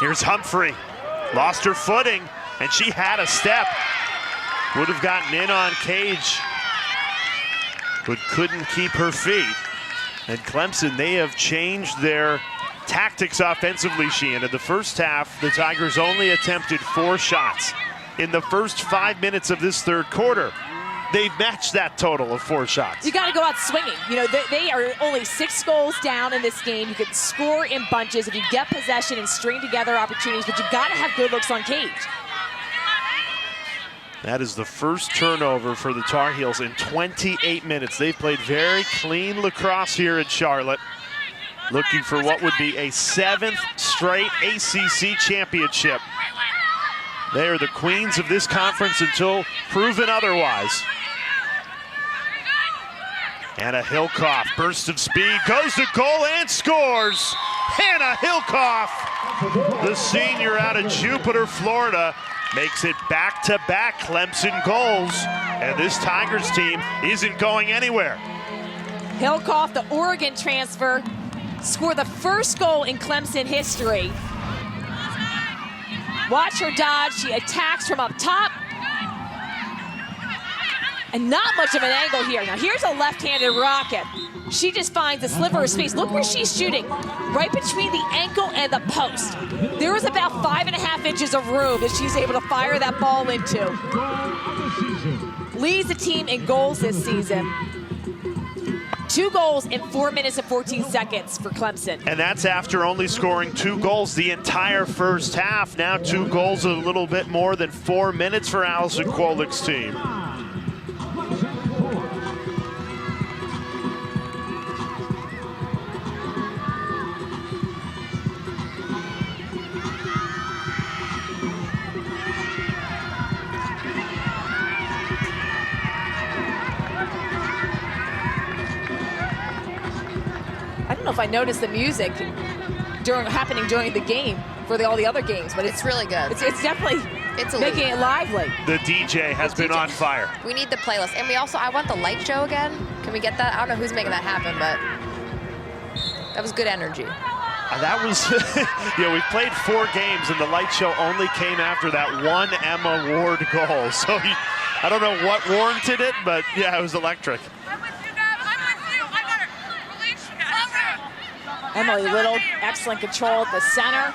Here's Humphrey. Lost her footing, and she had a step. Would have gotten in on Cage, but couldn't keep her feet. And Clemson, they have changed their tactics offensively, Sheehan. In the first half, the Tigers only attempted 4 shots. In the first 5 minutes of this third quarter, they've matched that total of 4 shots. You got to go out swinging. You know, they are only 6 goals down in this game. You can score in bunches if you get possession and string together opportunities, but you got to have good looks on Cage. That is the first turnover for the Tar Heels in 28 minutes. They've played very clean lacrosse here in Charlotte, looking for what would be a 7th straight ACC championship. They are the queens of this conference until proven otherwise. Anna Hilkoff, burst of speed, goes to goal and scores. Hannah Hilkoff, the senior out of Jupiter, Florida, makes it back-to-back Clemson goals, and this Tigers team isn't going anywhere. Hilkoff, the Oregon transfer, scored the first goal in Clemson history. Watch her dodge. She attacks from up top. And not much of an angle here. Now here's a left-handed rocket. She just finds a sliver of space. Look where she's shooting. Right between the ankle and the post. There was about 5.5 inches of room that she's able to fire that ball into. Leads the team in goals this season. 2 goals in 4 minutes and 14 seconds for Clemson. And that's after only scoring 2 goals the entire first half. Now 2 goals in a little bit more than 4 minutes for Allison Kwolek's team. I don't know if I noticed the music happening during the game for all the other games, but It's really good. It's definitely making it lively. The DJ has been on fire. We need the playlist. And I want the light show again. Can we get that? I don't know who's making that happen, but that was good energy. That was, we've played 4 games, and the light show only came after that one Emma Ward goal. So I don't know what warranted it, but yeah, it was electric. Emily Little, excellent control at the center.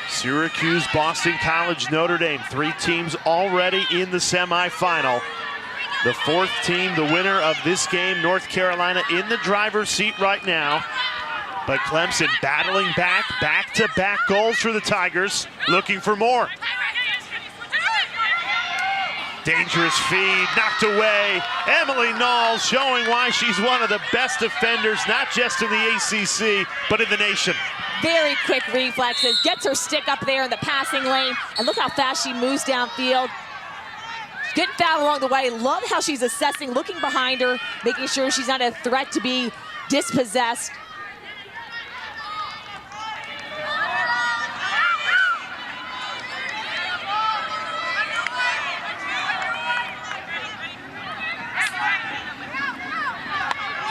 Syracuse, Boston College, Notre Dame, 3 teams already in the semifinal. The 4th team, the winner of this game, North Carolina, in the driver's seat right now. But Clemson battling back-to-back goals for the Tigers, looking for more. Dangerous feed, knocked away. Emily Knowles showing why she's one of the best defenders, not just in the ACC, but in the nation. Very quick reflexes, gets her stick up there in the passing lane, and look how fast she moves downfield. Getting fouled along the way. Love how she's assessing, looking behind her, making sure she's not a threat to be dispossessed.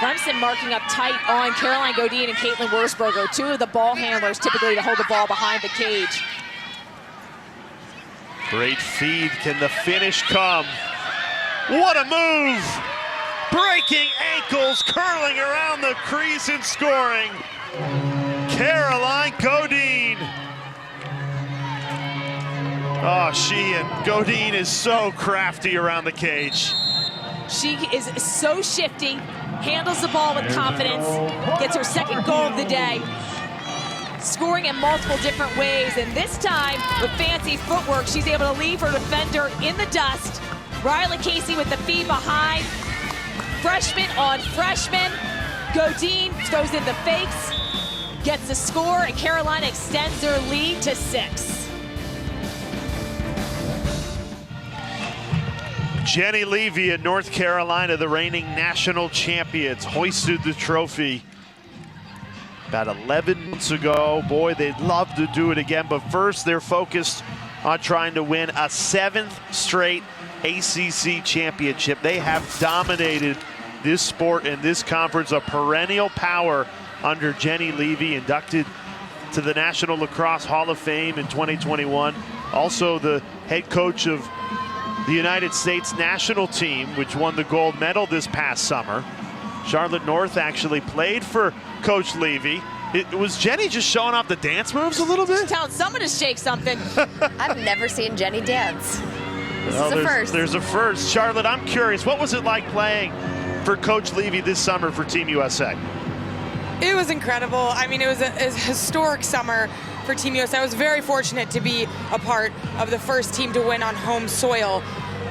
Clemson marking up tight on Caroline Godine and Caitlin Wurzberger, 2 of the ball handlers typically to hold the ball behind the cage. Great feed, can the finish come? What a move! Breaking ankles, curling around the crease and scoring. Caroline Godine. Oh, Godine is so crafty around the cage. She is so shifty, handles the ball with confidence, gets her 2nd goal of the day, scoring in multiple different ways, and this time with fancy footwork, she's able to leave her defender in the dust. Riley Casey with the feed behind, freshman on freshman. Godine throws in the fakes, gets the score, and Carolina extends their lead to 6. Jenny Levy in North Carolina, the reigning national champions, hoisted the trophy about 11 months ago. Boy, they'd love to do it again, but first they're focused on trying to win a 7th straight ACC championship. They have dominated this sport and this conference, a perennial power under Jenny Levy, inducted to the National Lacrosse Hall of Fame in 2021. Also the head coach of the United States national team, which won the gold medal this past summer. Charlotte North actually played for Coach Levy. Was Jenny just showing off the dance moves a little bit? Telling someone to shake something. I've never seen Jenny dance. This is a first. There's a first. Charlotte, I'm curious, what was it like playing for Coach Levy this summer for Team USA? It was incredible. I mean, it was a historic summer for Team USA. I was very fortunate to be a part of the first team to win on home soil.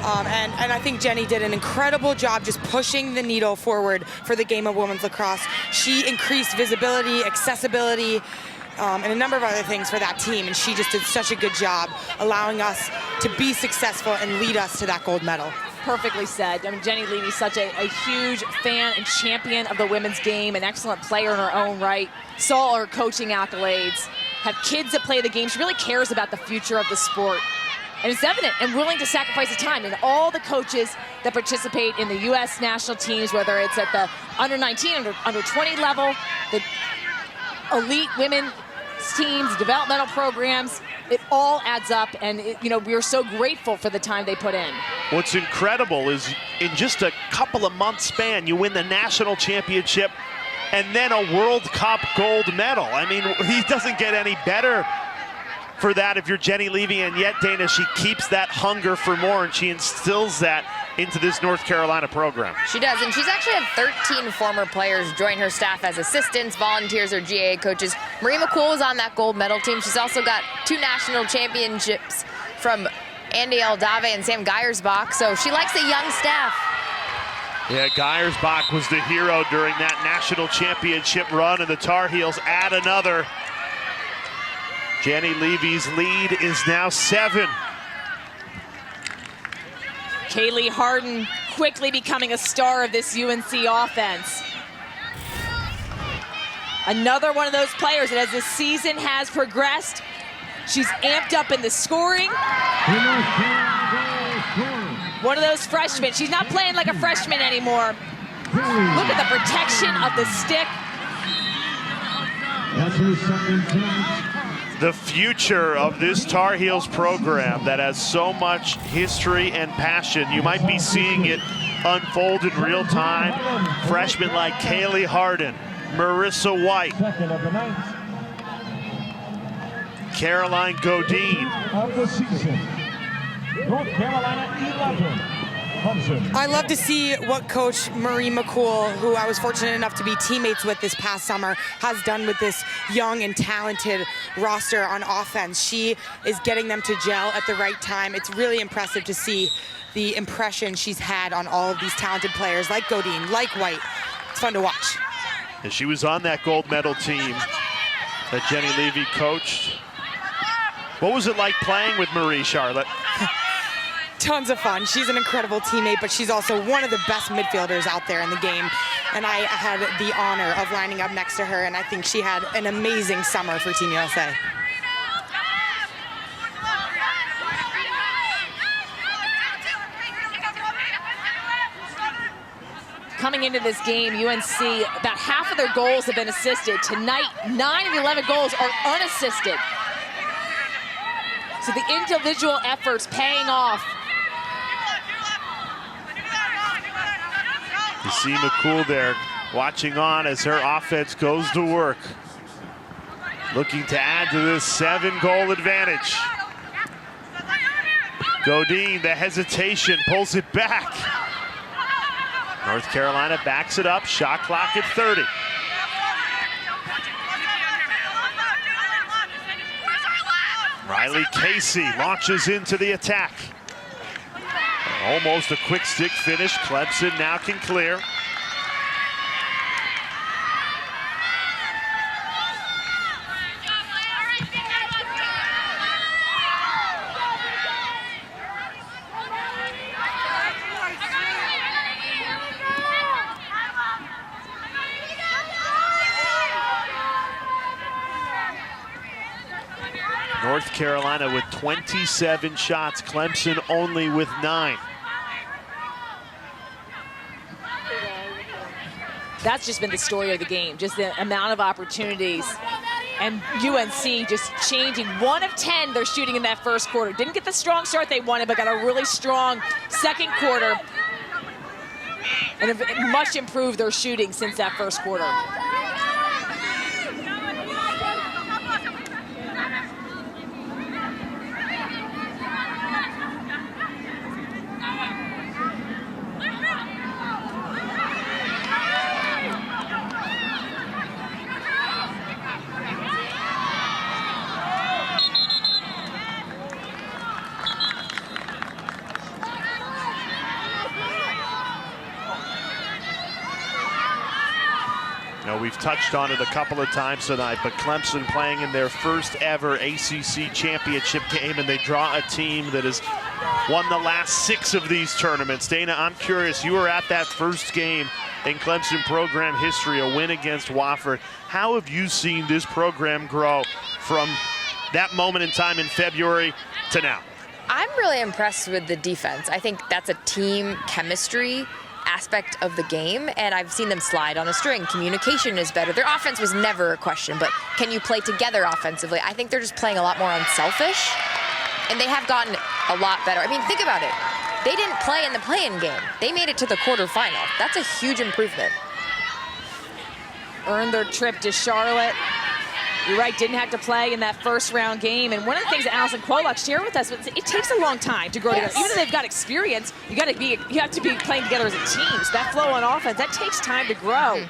And I think Jenny did an incredible job just pushing the needle forward for the game of women's lacrosse. She increased visibility, accessibility, and a number of other things for that team. And she just did such a good job allowing us to be successful and lead us to that gold medal. Perfectly said. I mean, Jenny Levy's such a huge fan and champion of the women's game, an excellent player in her own right. Saw her coaching accolades, have kids that play the game. She really cares about the future of the sport. And it's evident and willing to sacrifice the time. And all the coaches that participate in the U.S. national teams, whether it's at the under 19, under 20 level, the elite women's teams, developmental programs, it all adds up. And we are so grateful for the time they put in. What's incredible is in just a couple of months span, you win the national championship and then a World Cup gold medal. I mean, he doesn't get any better for that if you're Jenny Levy, and yet, Dana, she keeps that hunger for more, and she instills that into this North Carolina program. She does, and she's actually had 13 former players join her staff as assistants, volunteers, or GAA coaches. Marie McCool was on that gold medal team. She's also got 2 national championships from Andy Eldave and Sam Geiersbach, so she likes a young staff. Yeah, Geiersbach was the hero during that national championship run, and the Tar Heels add another. Jenny Levy's lead is now 7. Kaylee Harden quickly becoming a star of this UNC offense. Another one of those players that as the season has progressed, she's amped up in the scoring. One of those freshmen. She's not playing like a freshman anymore. Look at the protection of the stick. The future of this Tar Heels program that has so much history and passion. You might be seeing it unfold in real time. Freshmen like Kaylee Harden, Marissa White, Caroline Godine. Of the season, North Carolina 11. I love to see what Coach Marie McCool, who I was fortunate enough to be teammates with this past summer, has done with this young and talented roster on offense. She is getting them to gel at the right time. It's really impressive to see the impression she's had on all of these talented players like Godine, like White. It's fun to watch. And she was on that gold medal team that Jenny Levy coached. What was it like playing with Marie, Charlotte? Tons of fun. She's an incredible teammate, but she's also one of the best midfielders out there in the game. And I had the honor of lining up next to her, and I think she had an amazing summer for Team USA. Coming into this game, UNC, about half of their goals have been assisted. Tonight, 9 of the 11 goals are unassisted. So the individual efforts paying off. You see McCool there watching on as her offense goes to work. Looking to add to this 7-goal advantage. Godine, the hesitation, pulls it back. North Carolina backs it up, shot clock at 30. Riley Casey launches into the attack. Almost a quick stick finish. Clemson now can clear. North Carolina with 27 shots, Clemson only with 9. That's just been the story of the game, just the amount of opportunities. And UNC just changing. 1 of 10 they're shooting in that first quarter. Didn't get the strong start they wanted, but got a really strong second quarter. And have much improved their shooting since that first quarter. We've touched on it a couple of times tonight, but Clemson playing in their first ever ACC championship game, and they draw a team that has won the last 6 of these tournaments. Dana, I'm curious, you were at that first game in Clemson program history, a win against Wofford. How have you seen this program grow from that moment in time in February to now? I'm really impressed with the defense. I think that's a team chemistry aspect of the game, and I've seen them slide on a string. Communication is better. Their offense was never a question, but can you play together offensively? I think they're just playing a lot more unselfish, and they have gotten a lot better. I mean, think about it. They didn't play in the play-in game. They made it to the quarterfinal. That's a huge improvement. Earned their trip to Charlotte. You're right, didn't have to play in that first round game. And one of the things that Allison Kolak shared with us was it takes a long time to grow together. Even though they've got experience, you have to be playing together as a team. So that flow on offense, that takes time to grow.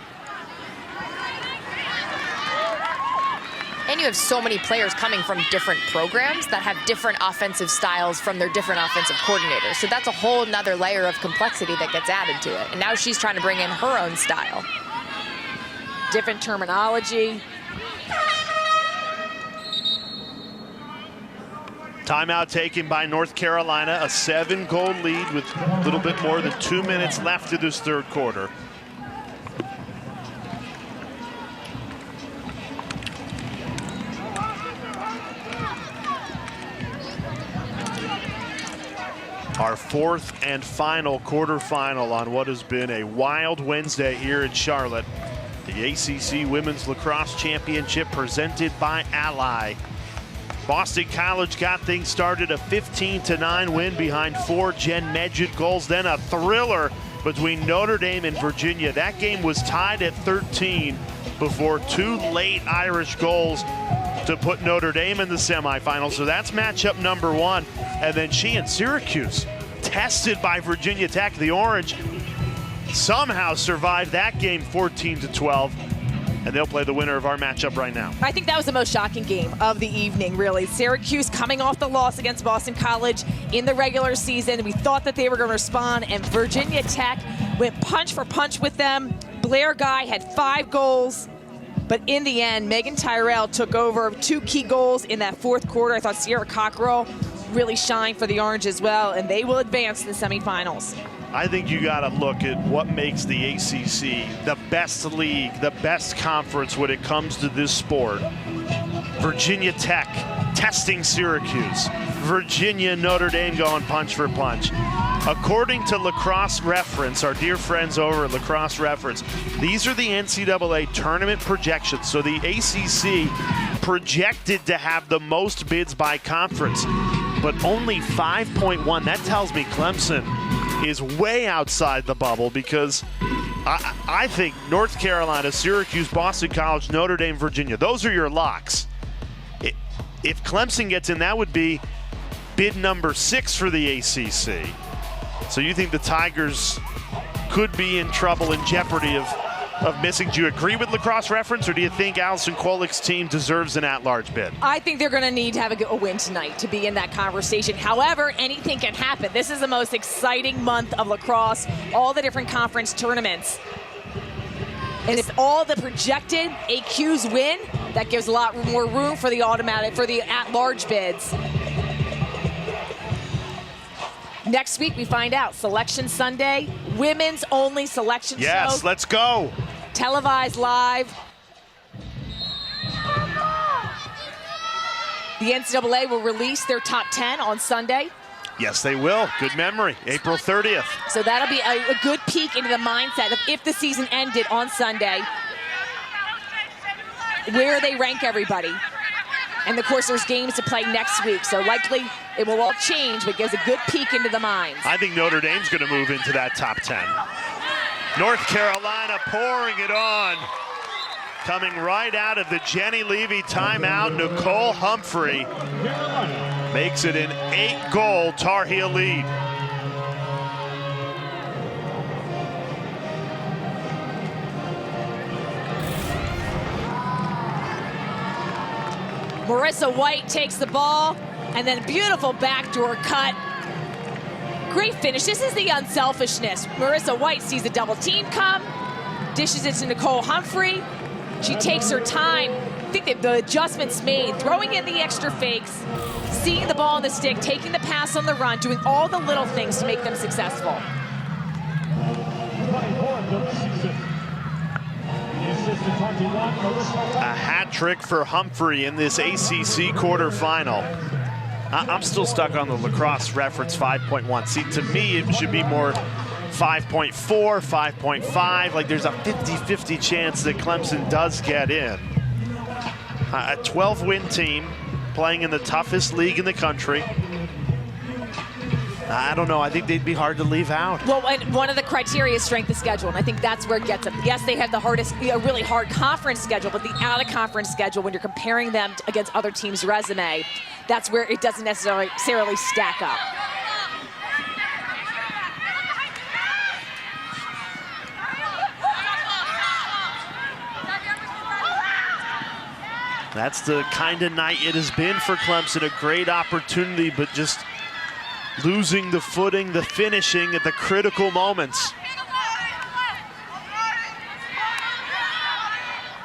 And you have so many players coming from different programs that have different offensive styles from their different offensive coordinators. So that's a whole nother layer of complexity that gets added to it. And now she's trying to bring in her own style. Different terminology. Timeout taken by North Carolina, a 7-goal lead with a little bit more than 2 minutes left of this third quarter. Our 4th and final quarterfinal on what has been a wild Wednesday here in Charlotte. The ACC Women's Lacrosse Championship presented by Ally. Boston College got things started, a 15-9 win behind 4 Jen Medjid goals, then a thriller between Notre Dame and Virginia. That game was tied at 13 before 2 late Irish goals to put Notre Dame in the semifinals. So that's matchup number 1. And then she and Syracuse, tested by Virginia Tech, the Orange, somehow survived that game 14-12. And they'll play the winner of our matchup right now. I think that was the most shocking game of the evening, really. Syracuse coming off the loss against Boston College in the regular season. We thought that they were going to respond, and Virginia Tech went punch for punch with them. Blair Guy had 5 goals, but in the end, Megan Tyrell took over 2 key goals in that fourth quarter. I thought Sierra Cockrell really shined for the Orange as well, and they will advance to the semifinals. I think you got to look at what makes the ACC the best league, the best conference when it comes to this sport. Virginia Tech testing Syracuse. Virginia and Notre Dame going punch for punch. According to Lacrosse Reference, our dear friends over at Lacrosse Reference, these are the NCAA tournament projections. So the ACC projected to have the most bids by conference, but only 5.1. That tells me Clemson is way outside the bubble, because I think North Carolina, Syracuse, Boston College, Notre Dame, Virginia, those are your locks. If Clemson gets in, that would be bid number 6 for the ACC. So you think the Tigers could be in trouble, in jeopardy of missing? Do you agree with Lacrosse Reference, or do you think Allison Kolak's team deserves an at-large bid? I think they're going to need to have a win tonight to be in that conversation. However, anything can happen. This is the most exciting month of lacrosse, all the different conference tournaments. And if all the projected AQs win, that gives a lot more room for the at-large bids. Next week, we find out. Selection Sunday, women's only selection show. Yes, let's go. Televised live. The NCAA will release their top 10 on Sunday. Yes, they will. Good memory. April 30th. So that'll be a good peek into the mindset of if the season ended on Sunday, where they rank everybody. And of course, there's games to play next week, so likely it will all change, but gives a good peek into the minds. I think Notre Dame's going to move into that top 10. North Carolina pouring it on. Coming right out of the Jenny Levy timeout, Nicole Humphrey makes it an 8-goal Tar Heel lead. Marissa White takes the ball, and then beautiful backdoor cut. Great finish. This is the unselfishness. Marissa White sees the double team come, dishes it to Nicole Humphrey. She takes her time. I think the adjustments made, throwing in the extra fakes, seeing the ball on the stick, taking the pass on the run, doing all the little things to make them successful. A hat trick for Humphrey in this ACC quarterfinal. I'm still stuck on the lacrosse reference 5.1. See, to me, it should be more 5.4, 5.5. Like there's a 50-50 chance that Clemson does get in. A 12-win team playing in the toughest league in the country. I don't know. I think they'd be hard to leave out. Well, and one of the criteria is strength of schedule, and I think that's where it gets them. Yes, they have the hardest, a really hard conference schedule, but the out-of-conference schedule, when you're comparing them against other teams' resume, that's where it doesn't necessarily stack up. That's the kind of night it has been for Clemson. A great opportunity, but just losing the footing, the finishing at the critical moments.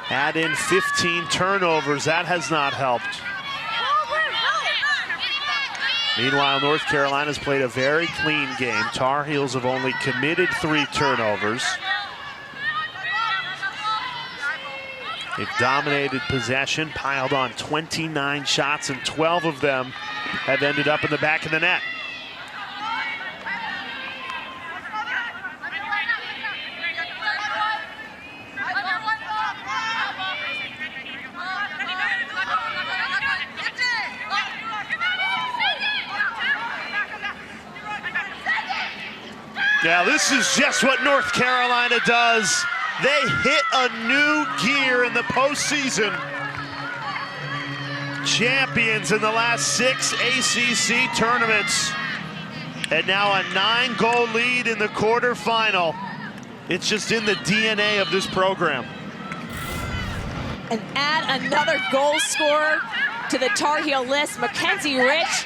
Add in 15 turnovers. That has not helped. Meanwhile, North Carolina's played a very clean game. Tar Heels have only committed 3 turnovers. They've dominated possession, piled on 29 shots, and 12 of them have ended up in the back of the net. Now this is just what North Carolina does. They hit a new gear in the postseason. Champions in the last 6 ACC tournaments. And now a 9-goal lead in the quarterfinal. It's just in the DNA of this program. And add another goal scorer to the Tar Heel list, Mackenzie Rich.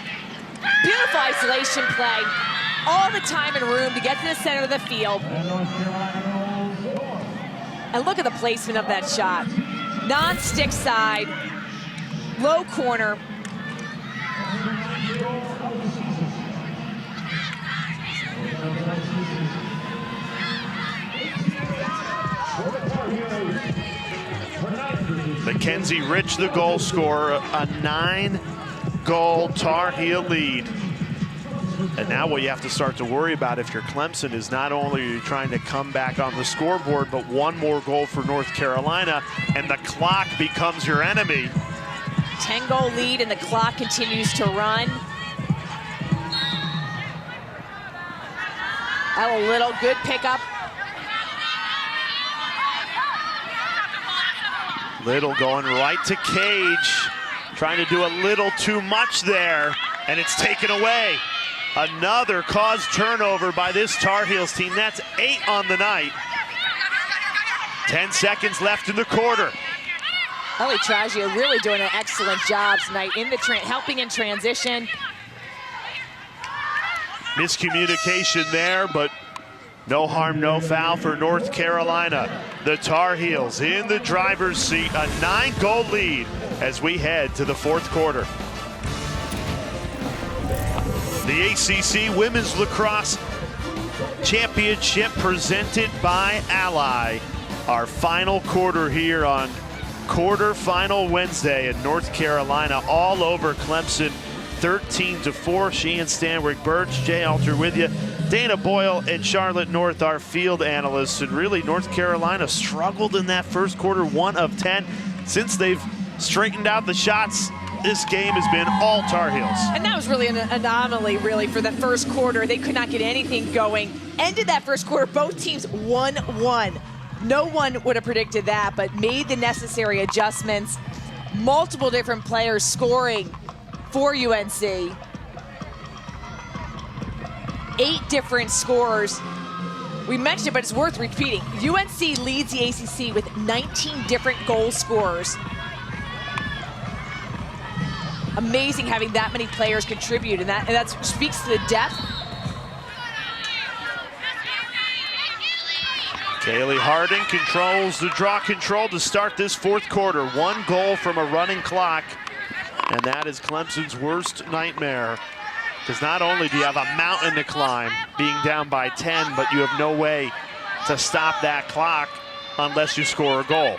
Beautiful isolation play. All the time and room to get to the center of the field. And look at the placement of that shot. Non-stick side, low corner. Mackenzie Rich, the goal scorer, a 9-goal Tar Heel lead. And now what you have to start to worry about if you're Clemson is not only are you trying to come back on the scoreboard, but one more goal for North Carolina, and the clock becomes your enemy. 10-goal lead, and the clock continues to run. A little good pickup. Little going right to Cage, trying to do a little too much there, and it's taken away. Another caused turnover by this Tar Heels team. That's 8 on the night. 10 seconds left in the quarter. Ellie Traggia really doing an excellent job tonight in the helping in transition. Miscommunication there, but no harm, no foul for North Carolina. The Tar Heels in the driver's seat, a 9-goal lead as we head to the 4th quarter. The ACC Women's Lacrosse Championship presented by Ally. Our final quarter here on quarterfinal Wednesday, and North Carolina all over Clemson 13-4. Sheehan, Stanwick, Birch, Jay Alter with you. Dana Boyle and Charlotte North, our field analysts. And really, North Carolina struggled in that first quarter, 1 of 10. Since they've straightened out the shots, this game has been all Tar Heels. And that was really an anomaly, really, for the first quarter. They could not get anything going. Ended that first quarter, both teams 1-1. No one would have predicted that, but made the necessary adjustments. Multiple different players scoring for UNC. 8 different scorers. We mentioned it, but it's worth repeating. UNC leads the ACC with 19 different goal scorers. Amazing having that many players contribute, and that speaks to the depth. Kaylee Harding controls the draw control to start this fourth quarter. 1 goal from a running clock, and that is Clemson's worst nightmare. Because not only do you have a mountain to climb being down by 10, but you have no way to stop that clock unless you score a goal.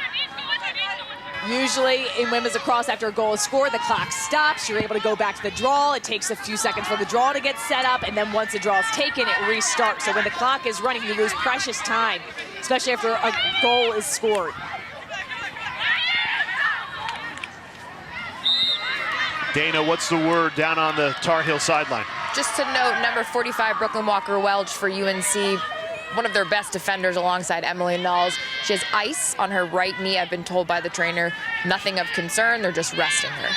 Usually in women's lacrosse, after a goal is scored, the clock stops. You're able to go back to the draw. It takes a few seconds for the draw to get set up, and then once the draw is taken, it restarts. So when the clock is running, you lose precious time, especially after a goal is scored. Dana, what's the word down on the Tar Heel sideline? Just to note, number 45, Brooklyn Walker-Welch for UNC, one of their best defenders alongside Emily Knowles. She has ice on her right knee, I've been told by the trainer. Nothing of concern, they're just resting her.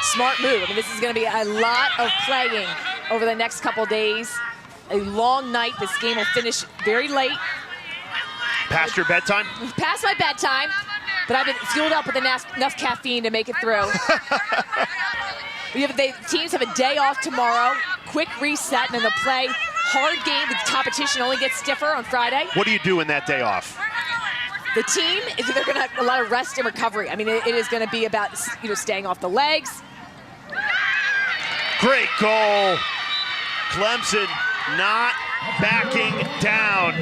Smart move. I mean, this is going to be a lot of playing over the next couple days. A long night. This game will finish very late. Past your bedtime? Past my bedtime, but I've been fueled up with enough caffeine to make it through. Teams have a day off tomorrow, quick reset, and then they'll play hard game. The competition only gets stiffer on Friday. What do you do in that day off? The team is they're going to have a lot of rest and recovery. I mean, it is going to be about staying off the legs. Great goal. Clemson not backing down.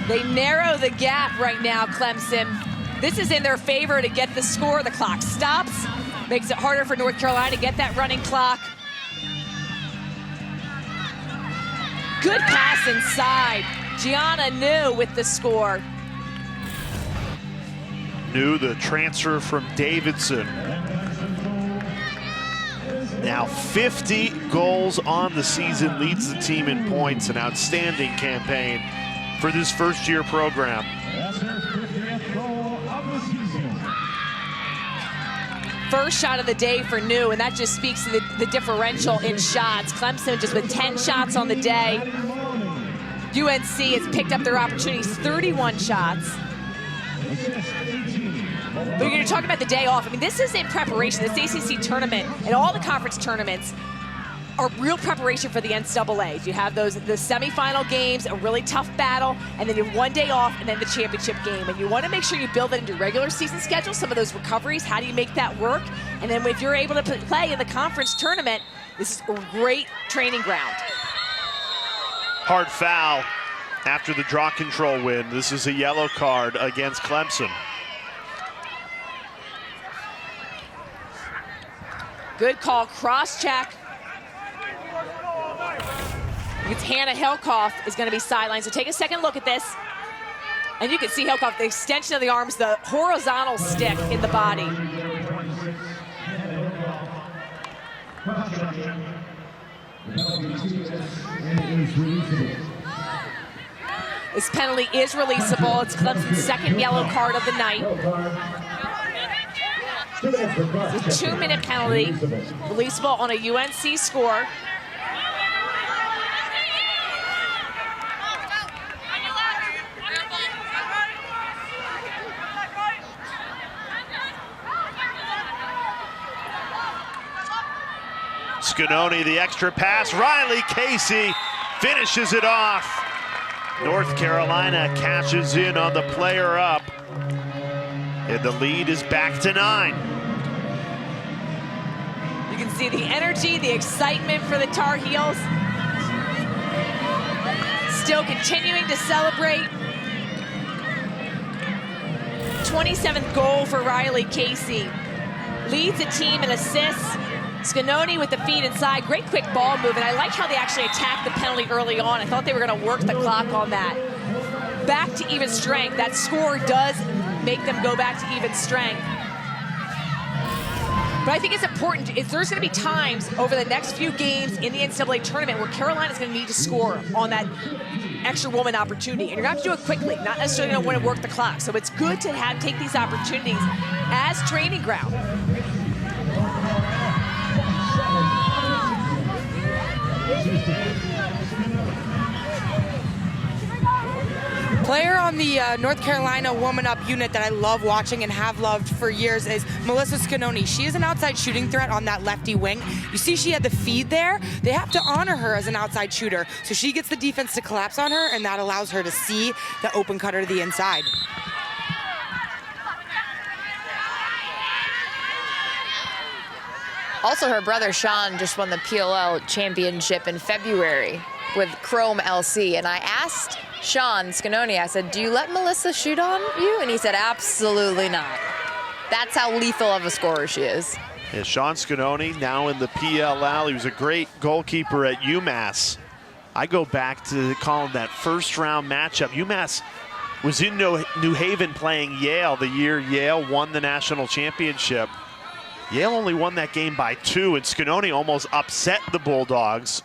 They narrow the gap right now, Clemson. This is in their favor to get the score. The clock stops. Makes it harder for North Carolina to get that running clock. Good pass inside. Gianna New with the score. New, the transfer from Davidson. Now 50 goals on the season, leads the team in points. An outstanding campaign for this first-year program. First shot of the day for New, and that just speaks to the differential in shots. Clemson just with 10 shots on the day. UNC has picked up their opportunities, 31 shots. But you're talking about the day off. I mean, this is in preparation. This ACC tournament and all the conference tournaments are real preparation for the NCAA. You have the semifinal games, a really tough battle, and then you have 1 day off, and then the championship game. And you want to make sure you build that into your regular season schedule, some of those recoveries, how do you make that work? And then if you're able to play in the conference tournament, this is a great training ground. Hard foul after the draw control win. This is a yellow card against Clemson. Good call, cross-check. It's Hannah Helkoff is going to be sidelined. So take a second look at this. And you can see Helkoff, the extension of the arms, the horizontal stick in the body. This penalty is releasable. It's Clemson's second yellow card of the night. It's a 2-minute penalty, releasable on a UNC score. Scanoni, the extra pass. Riley Casey finishes it off. North Carolina cashes in on the player up. And the lead is back to 9. You can see the energy, the excitement for the Tar Heels. Still continuing to celebrate. 27th goal for Riley Casey. Leads the team in assists. Scanoni with the feet inside. Great quick ball move, and I like how they actually attacked the penalty early on. I thought they were going to work the clock on that. Back to even strength. That score does make them go back to even strength. But I think it's important. There's going to be times over the next few games in the NCAA tournament where Carolina's going to need to score on that extra woman opportunity. And you're going to have to do it quickly, not necessarily going to want to work the clock. So it's good to take these opportunities as training ground. Player on the North Carolina Woman Up unit that I love watching and have loved for years is Marissa Scanoni. She is an outside shooting threat on that lefty wing. You see she had the feed there. They have to honor her as an outside shooter. So she gets the defense to collapse on her, and that allows her to see the open cutter to the inside. Also, her brother Sean just won the PLL championship in February with Chrome LC, and I asked Sean Scanoni, I said, do you let Melissa shoot on you? And he said, absolutely not. That's how lethal of a scorer she is. Yeah, Sean Scanoni now in the PLL. He was a great goalkeeper at UMass. I go back to calling that first round matchup. UMass was in New Haven playing Yale the year Yale won the national championship. Yale only won that game by 2, and Scanoni almost upset the Bulldogs.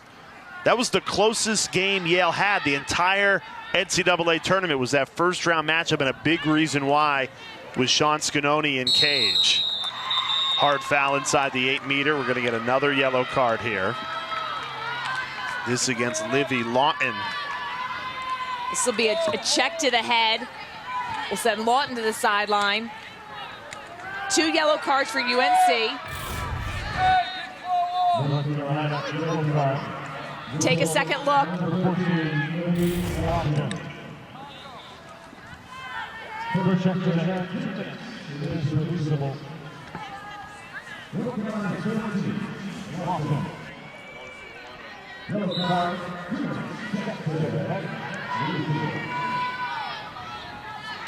That was the closest game Yale had the entire NCAA tournament, was that first round matchup, and a big reason why was Sean Scanoni in cage. Hard foul inside the 8-meter. We're going to get another yellow card here. This against Livy Lawton. This will be a check to the head. We'll send Lawton to the sideline. 2 yellow cards for UNC. Take a second look.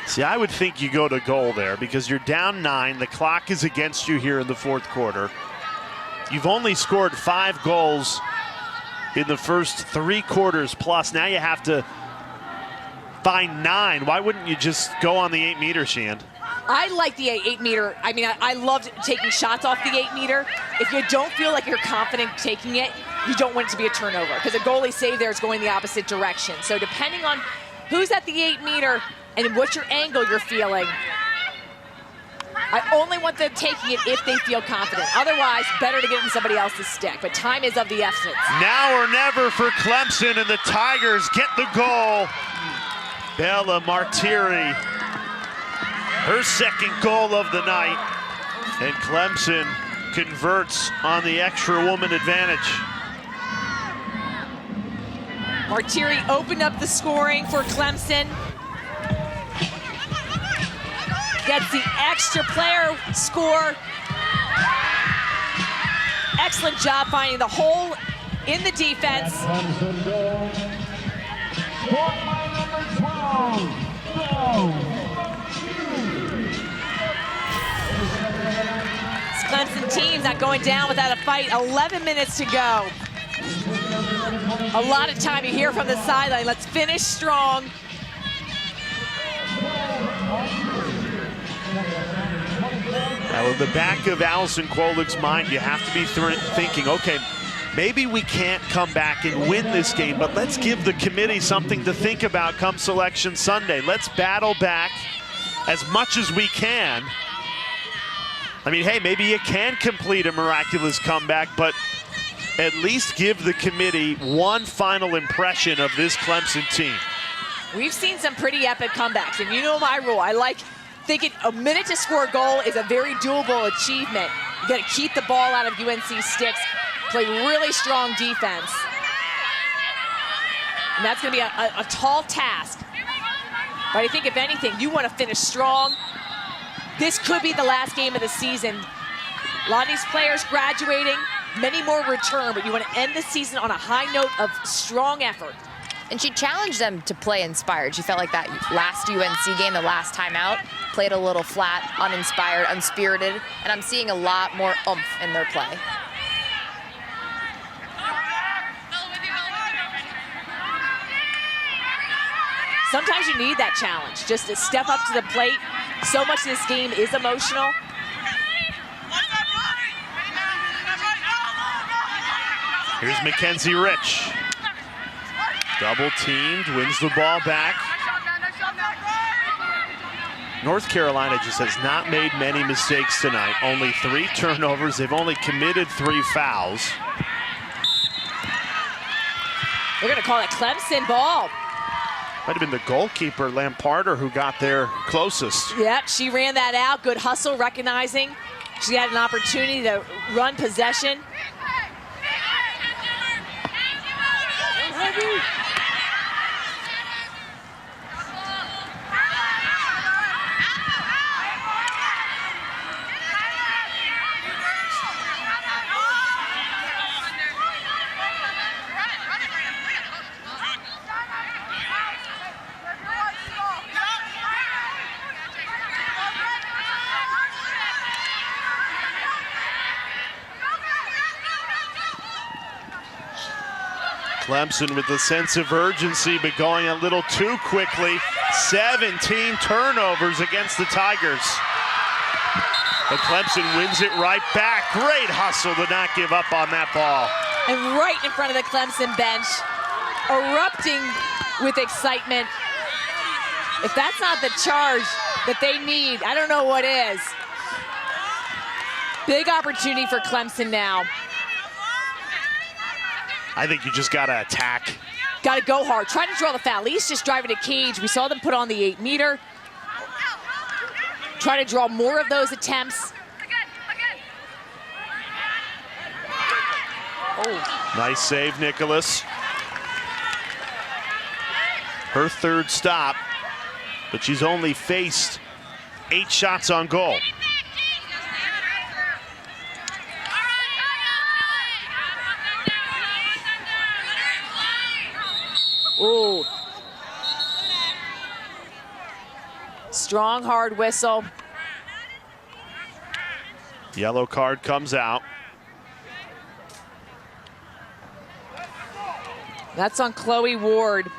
See, I would think you go to goal there because you're down 9. The clock is against you here in the 4th quarter. You've only scored 5 goals in the first 3 quarters plus. Now you have to find 9. Why wouldn't you just go on the 8-meter, Sheehan? I like the 8-meter. I mean, I loved taking shots off the 8-meter. If you don't feel like you're confident taking it, you don't want it to be a turnover because a goalie save there is going the opposite direction. So depending on who's at the 8-meter and what your angle you're feeling, I only want them taking it if they feel confident. Otherwise, better to get it in somebody else's stick. But time is of the essence. Now or never for Clemson, and the Tigers get the goal. Belle Martire, her 2nd goal of the night. And Clemson converts on the extra woman advantage. Martire opened up the scoring for Clemson. Gets the extra player score. Excellent job finding the hole in the defense. This Clemson team's not going down without a fight. 11 minutes to go. A lot of time you hear from the sideline. Let's finish strong. Now, in the back of Allison Kolik's mind, you have to be thinking, okay, maybe we can't come back and win this game, but let's give the committee something to think about come Selection Sunday. Let's battle back as much as we can. I mean, hey, maybe you can complete a miraculous comeback, but at least give the committee one final impression of this Clemson team. We've seen some pretty epic comebacks, and you know my rule. I like thinking a minute to score a goal is a very doable achievement. You got to keep the ball out of UNC sticks, play really strong defense. And that's going to be a tall task. But I think if anything, you want to finish strong. This could be the last game of the season. A lot of these players graduating, many more return, but you want to end the season on a high note of strong effort. And she challenged them to play inspired. She felt like that last UNC game, the last time out, played a little flat, uninspired, unspirited, and I'm seeing a lot more oomph in their play. Sometimes you need that challenge, just to step up to the plate. So much of this game is emotional. Here's Mackenzie Rich. Double teamed, wins the ball back. North Carolina just has not made many mistakes tonight. Only 3 turnovers. They've only committed 3 fouls. They're going to call it Clemson ball. Might have been the goalkeeper, Lamparter, who got there closest. Yep, she ran that out. Good hustle, recognizing she had an opportunity to run possession. Clemson with a sense of urgency, but going a little too quickly. 17 turnovers against the Tigers. But Clemson wins it right back. Great hustle to not give up on that ball. And right in front of the Clemson bench, erupting with excitement. If that's not the charge that they need, I don't know what is. Big opportunity for Clemson now. I think you just got to attack. Got to go hard. Try to draw the foul. At least just driving a cage. We saw them put on the 8-meter. Try to draw more of those attempts. Oh. Nice save, Nicholas. Her 3rd stop, but she's only faced 8 shots on goal. Ooh. Strong, hard whistle. Yellow card comes out. That's on Chloe Ward.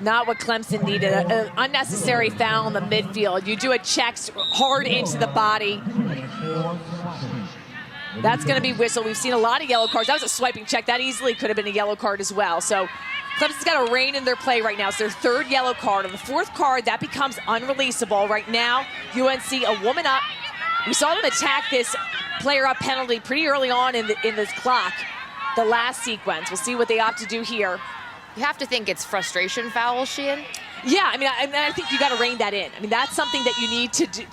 Not what Clemson needed, an unnecessary foul in the midfield. You do a check hard into the body. That's going to be whistled. We've seen a lot of yellow cards. That was a swiping check. That easily could have been a yellow card as well. So Clemson's got a rein in their play right now. It's their 3rd yellow card. On the 4th card, that becomes unreleasable. Right now, UNC a woman up. We saw them attack this player up penalty pretty early on in this clock, the last sequence. We'll see what they opt to do here. You have to think it's frustration foul, Sheehan. Yeah, I think you got to rein that in. I mean, that's something that you need to do,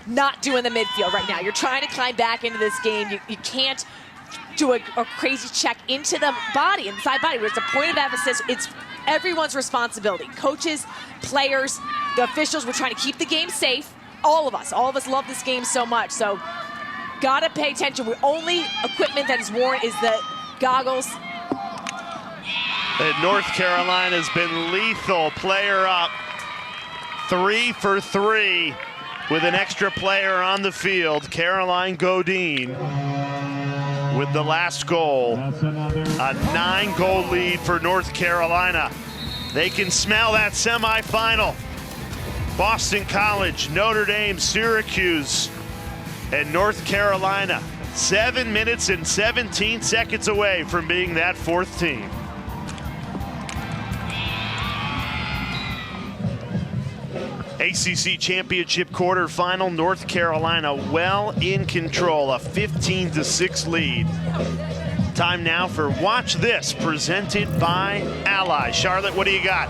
not do in the midfield right now. You're trying to climb back into this game. You can't do a crazy check into the body, inside body, where it's a point of emphasis. It's everyone's responsibility. Coaches, players, the officials. We're trying to keep the game safe. All of us love this game so much. So, gotta pay attention. The only equipment that is worn is the goggles. And North Carolina's been lethal. Player up. 3 for 3 with an extra player on the field. Caroline Godine with the last goal. A 9-goal lead for North Carolina. They can smell that semifinal. Boston College, Notre Dame, Syracuse, and North Carolina. 7 minutes and 17 seconds away from being that 4th team. ACC Championship quarterfinal, North Carolina well in control, a 15-6 lead. Time now for Watch This, presented by Ally. Charlotte, what do you got?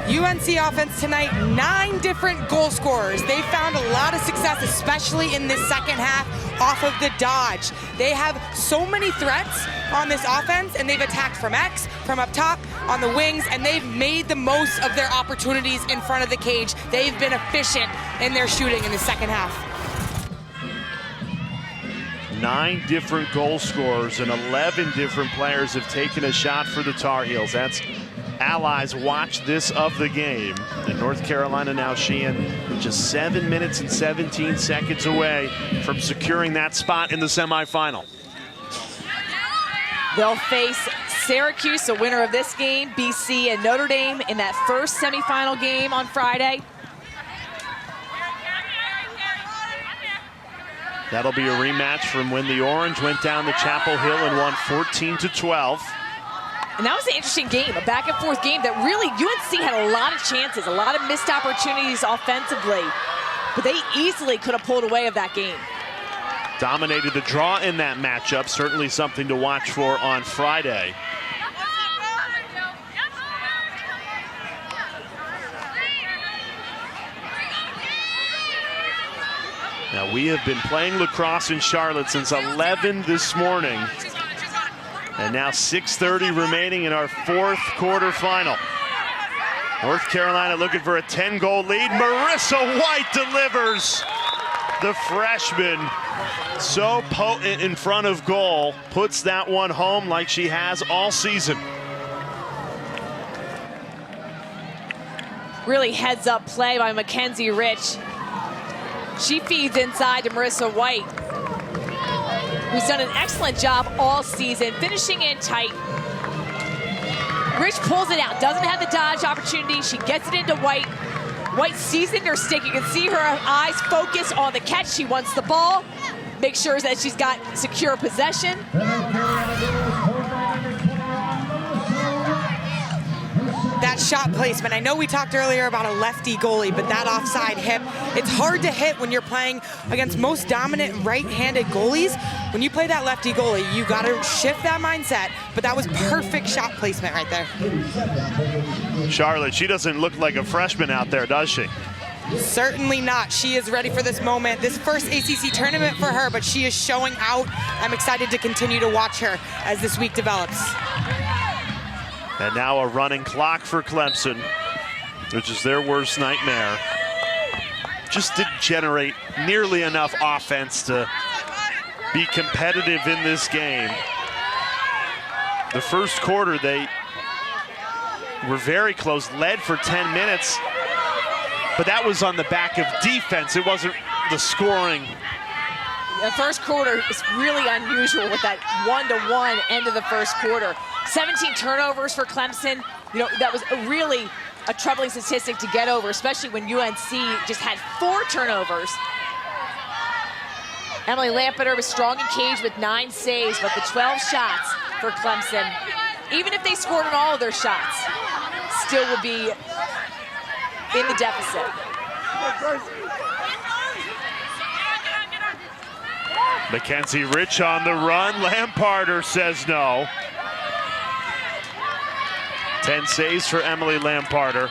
UNC offense tonight, 9 different goal scorers. They found a lot of success, especially in this second half, off of the dodge. They have so many threats on this offense, and they've attacked from X, from up top, on the wings, and they've made the most of their opportunities in front of the cage. They've been efficient in their shooting in the second half. 9 different goal scorers and 11 different players have taken a shot for the Tar Heels. That's Allies watch this of the game. And North Carolina now, Sheehan, just 7 minutes and 17 seconds away from securing that spot in the semifinal. They'll face Syracuse, the winner of this game, BC and Notre Dame in that first semifinal game on Friday. That'll be a rematch from when the Orange went down to Chapel Hill and won 14-12. And that was an interesting game, a back and forth game that really UNC had a lot of chances, a lot of missed opportunities offensively, but they easily could have pulled away of that game. Dominated the draw in that matchup, certainly something to watch for on Friday. Now, we have been playing lacrosse in Charlotte since 11 this morning. And now 6:30 remaining in our 4th quarterfinal. North Carolina looking for a 10-goal lead. Marissa White delivers. The freshman, so potent in front of goal, puts that one home like she has all season. Really heads-up play by Mackenzie Rich. She feeds inside to Marissa White, who's done an excellent job all season, finishing in tight. Rich pulls it out, doesn't have the dodge opportunity. She gets it into White. White sees it in her stick. You can see her eyes focus on the catch. She wants the ball, make sure that she's got secure possession. That shot placement, I know we talked earlier about a lefty goalie, but that offside hip, it's hard to hit when you're playing against most dominant right-handed goalies. When you play that lefty goalie, you got to shift that mindset, but that was perfect shot placement right there. Charlotte, she doesn't look like a freshman out there, does she? Certainly not. She is ready for this moment. This first ACC tournament for her, but she is showing out. I'm excited to continue to watch her as this week develops. And now a running clock for Clemson, which is their worst nightmare. Just didn't generate nearly enough offense to be competitive in this game. The first quarter, they were very close, led for 10 minutes, but that was on the back of defense. It wasn't the scoring. The first quarter is really unusual with that 1-1 end of the first quarter. 17 turnovers for Clemson. You know, that was really a troubling statistic to get over, especially when UNC just had 4 turnovers. Emily Lampeter was strong in cage with 9 saves, but the 12 shots for Clemson, even if they scored on all of their shots, still would be in the deficit. Mackenzie Rich on the run. Lamparter says no. 10 saves for Emily Lamparter.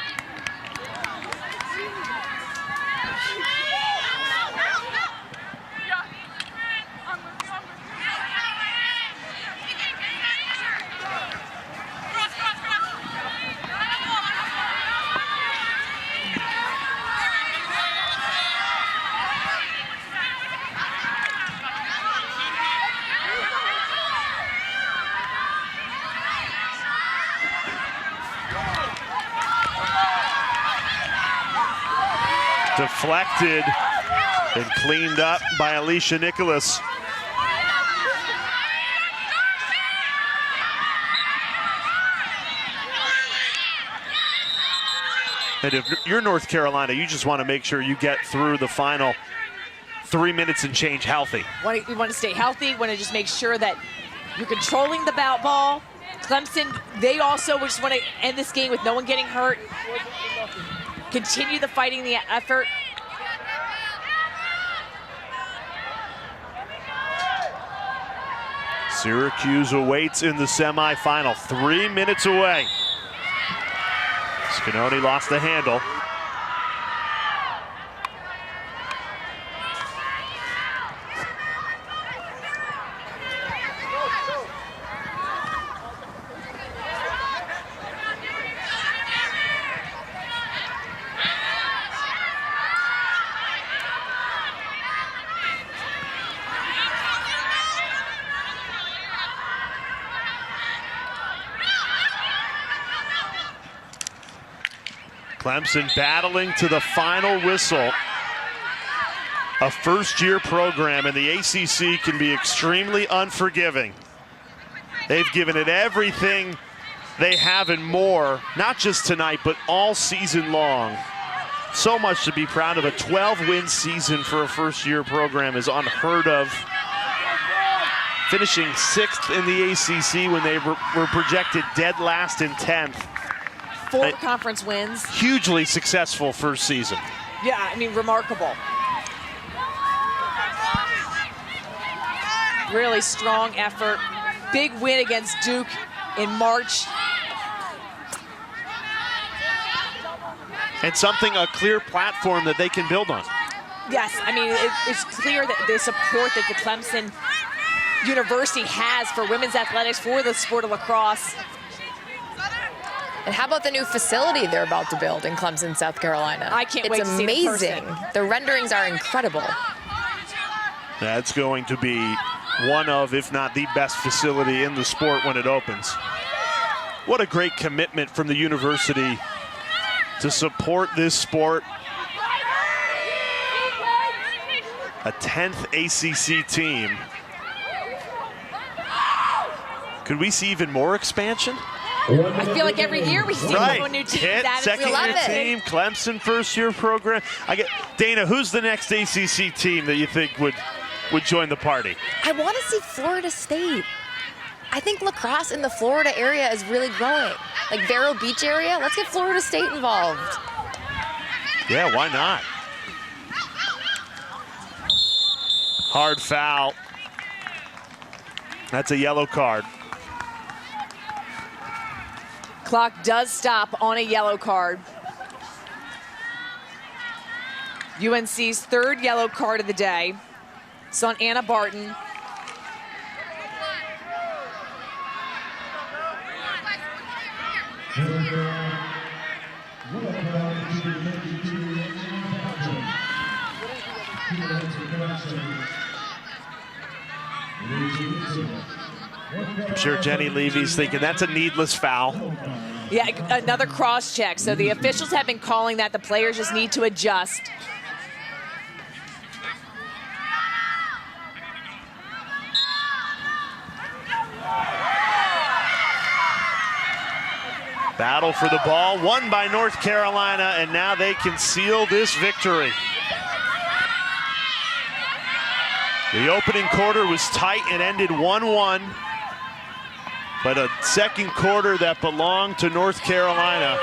Deflected and cleaned up by Alicia Nicholas. And if you're North Carolina, you just want to make sure you get through the final 3 minutes and change healthy. You want to stay healthy, you want to just make sure that you're controlling the bout ball. Clemson, they also just want to end this game with no one getting hurt. Continue the fighting, the effort. Syracuse awaits in the semifinal, 3 minutes away. Scanoni lost the handle. Clemson battling to the final whistle. A first-year program in the ACC can be extremely unforgiving. They've given it everything they have and more, not just tonight, but all season long. So much to be proud of. A 12-win season for a first-year program is unheard of. Finishing 6th in the ACC when they were projected dead last in 10th. 4 conference wins. Hugely successful first season. Yeah, I mean, remarkable. Really strong effort. Big win against Duke in March. And a clear platform that they can build on. Yes, I mean, it's clear that the support that the Clemson University has for women's athletics, for the sport of lacrosse. And how about the new facility they're about to build in Clemson, South Carolina? I can't wait to see it in person. It's amazing. The renderings are incredible. That's going to be one of, if not the best facility in the sport when it opens. What a great commitment from the university to support this sport. A 10th ACC team. Could we see even more expansion? I feel like every year we see a new team. Pitt, second-year team, Clemson, first-year program. Dana, who's the next ACC team that you think would join the party? I want to see Florida State. I think lacrosse in the Florida area is really growing. Like Vero Beach area, let's get Florida State involved. Yeah, why not? Hard foul. That's a yellow card. Clock does stop on a yellow card. UNC's 3rd yellow card of the day. It's on Anna Barton. I'm sure Jenny Levy's thinking that's a needless foul. Yeah, another cross check. So the officials have been calling that. The players just need to adjust. Battle for the ball, won by North Carolina, and now they can seal this victory. The opening quarter was tight and ended 1-1, but a second quarter that belonged to North Carolina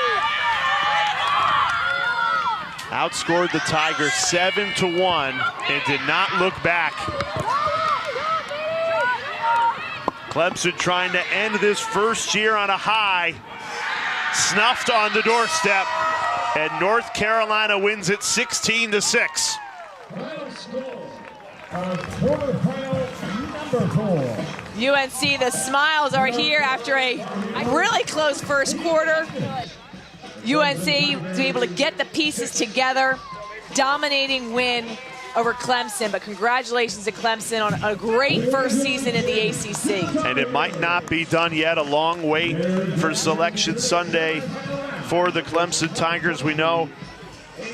outscored the Tigers 7-1 and did not look back. Clemson trying to end this first year on a high, snuffed on the doorstep, and North Carolina wins it 16-6. UNC, the smiles are here after a really close first quarter. UNC to be able to get the pieces together, dominating win over Clemson, but congratulations to Clemson on a great first season in the ACC. And it might not be done yet. A long wait for Selection Sunday for the Clemson Tigers. We know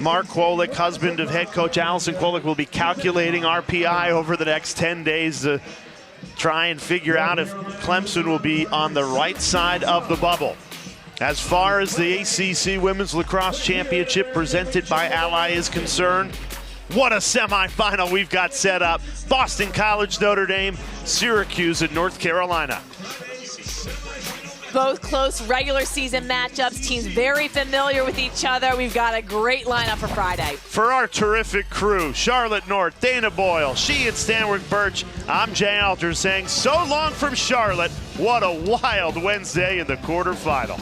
Mark Kwolek, husband of head coach Allison Kwolek, will be calculating RPI over the next 10 days to try and figure out if Clemson will be on the right side of the bubble. As far as the ACC Women's Lacrosse Championship presented by Ally is concerned, what a semifinal we've got set up. Boston College, Notre Dame, Syracuse, and North Carolina. Both close regular season matchups, teams very familiar with each other. We've got a great lineup for Friday. For our terrific crew, Charlotte North, Dana Boyle, she and Stanwick Birch, I'm Jay Alter saying so long from Charlotte. What a wild Wednesday in the quarterfinal.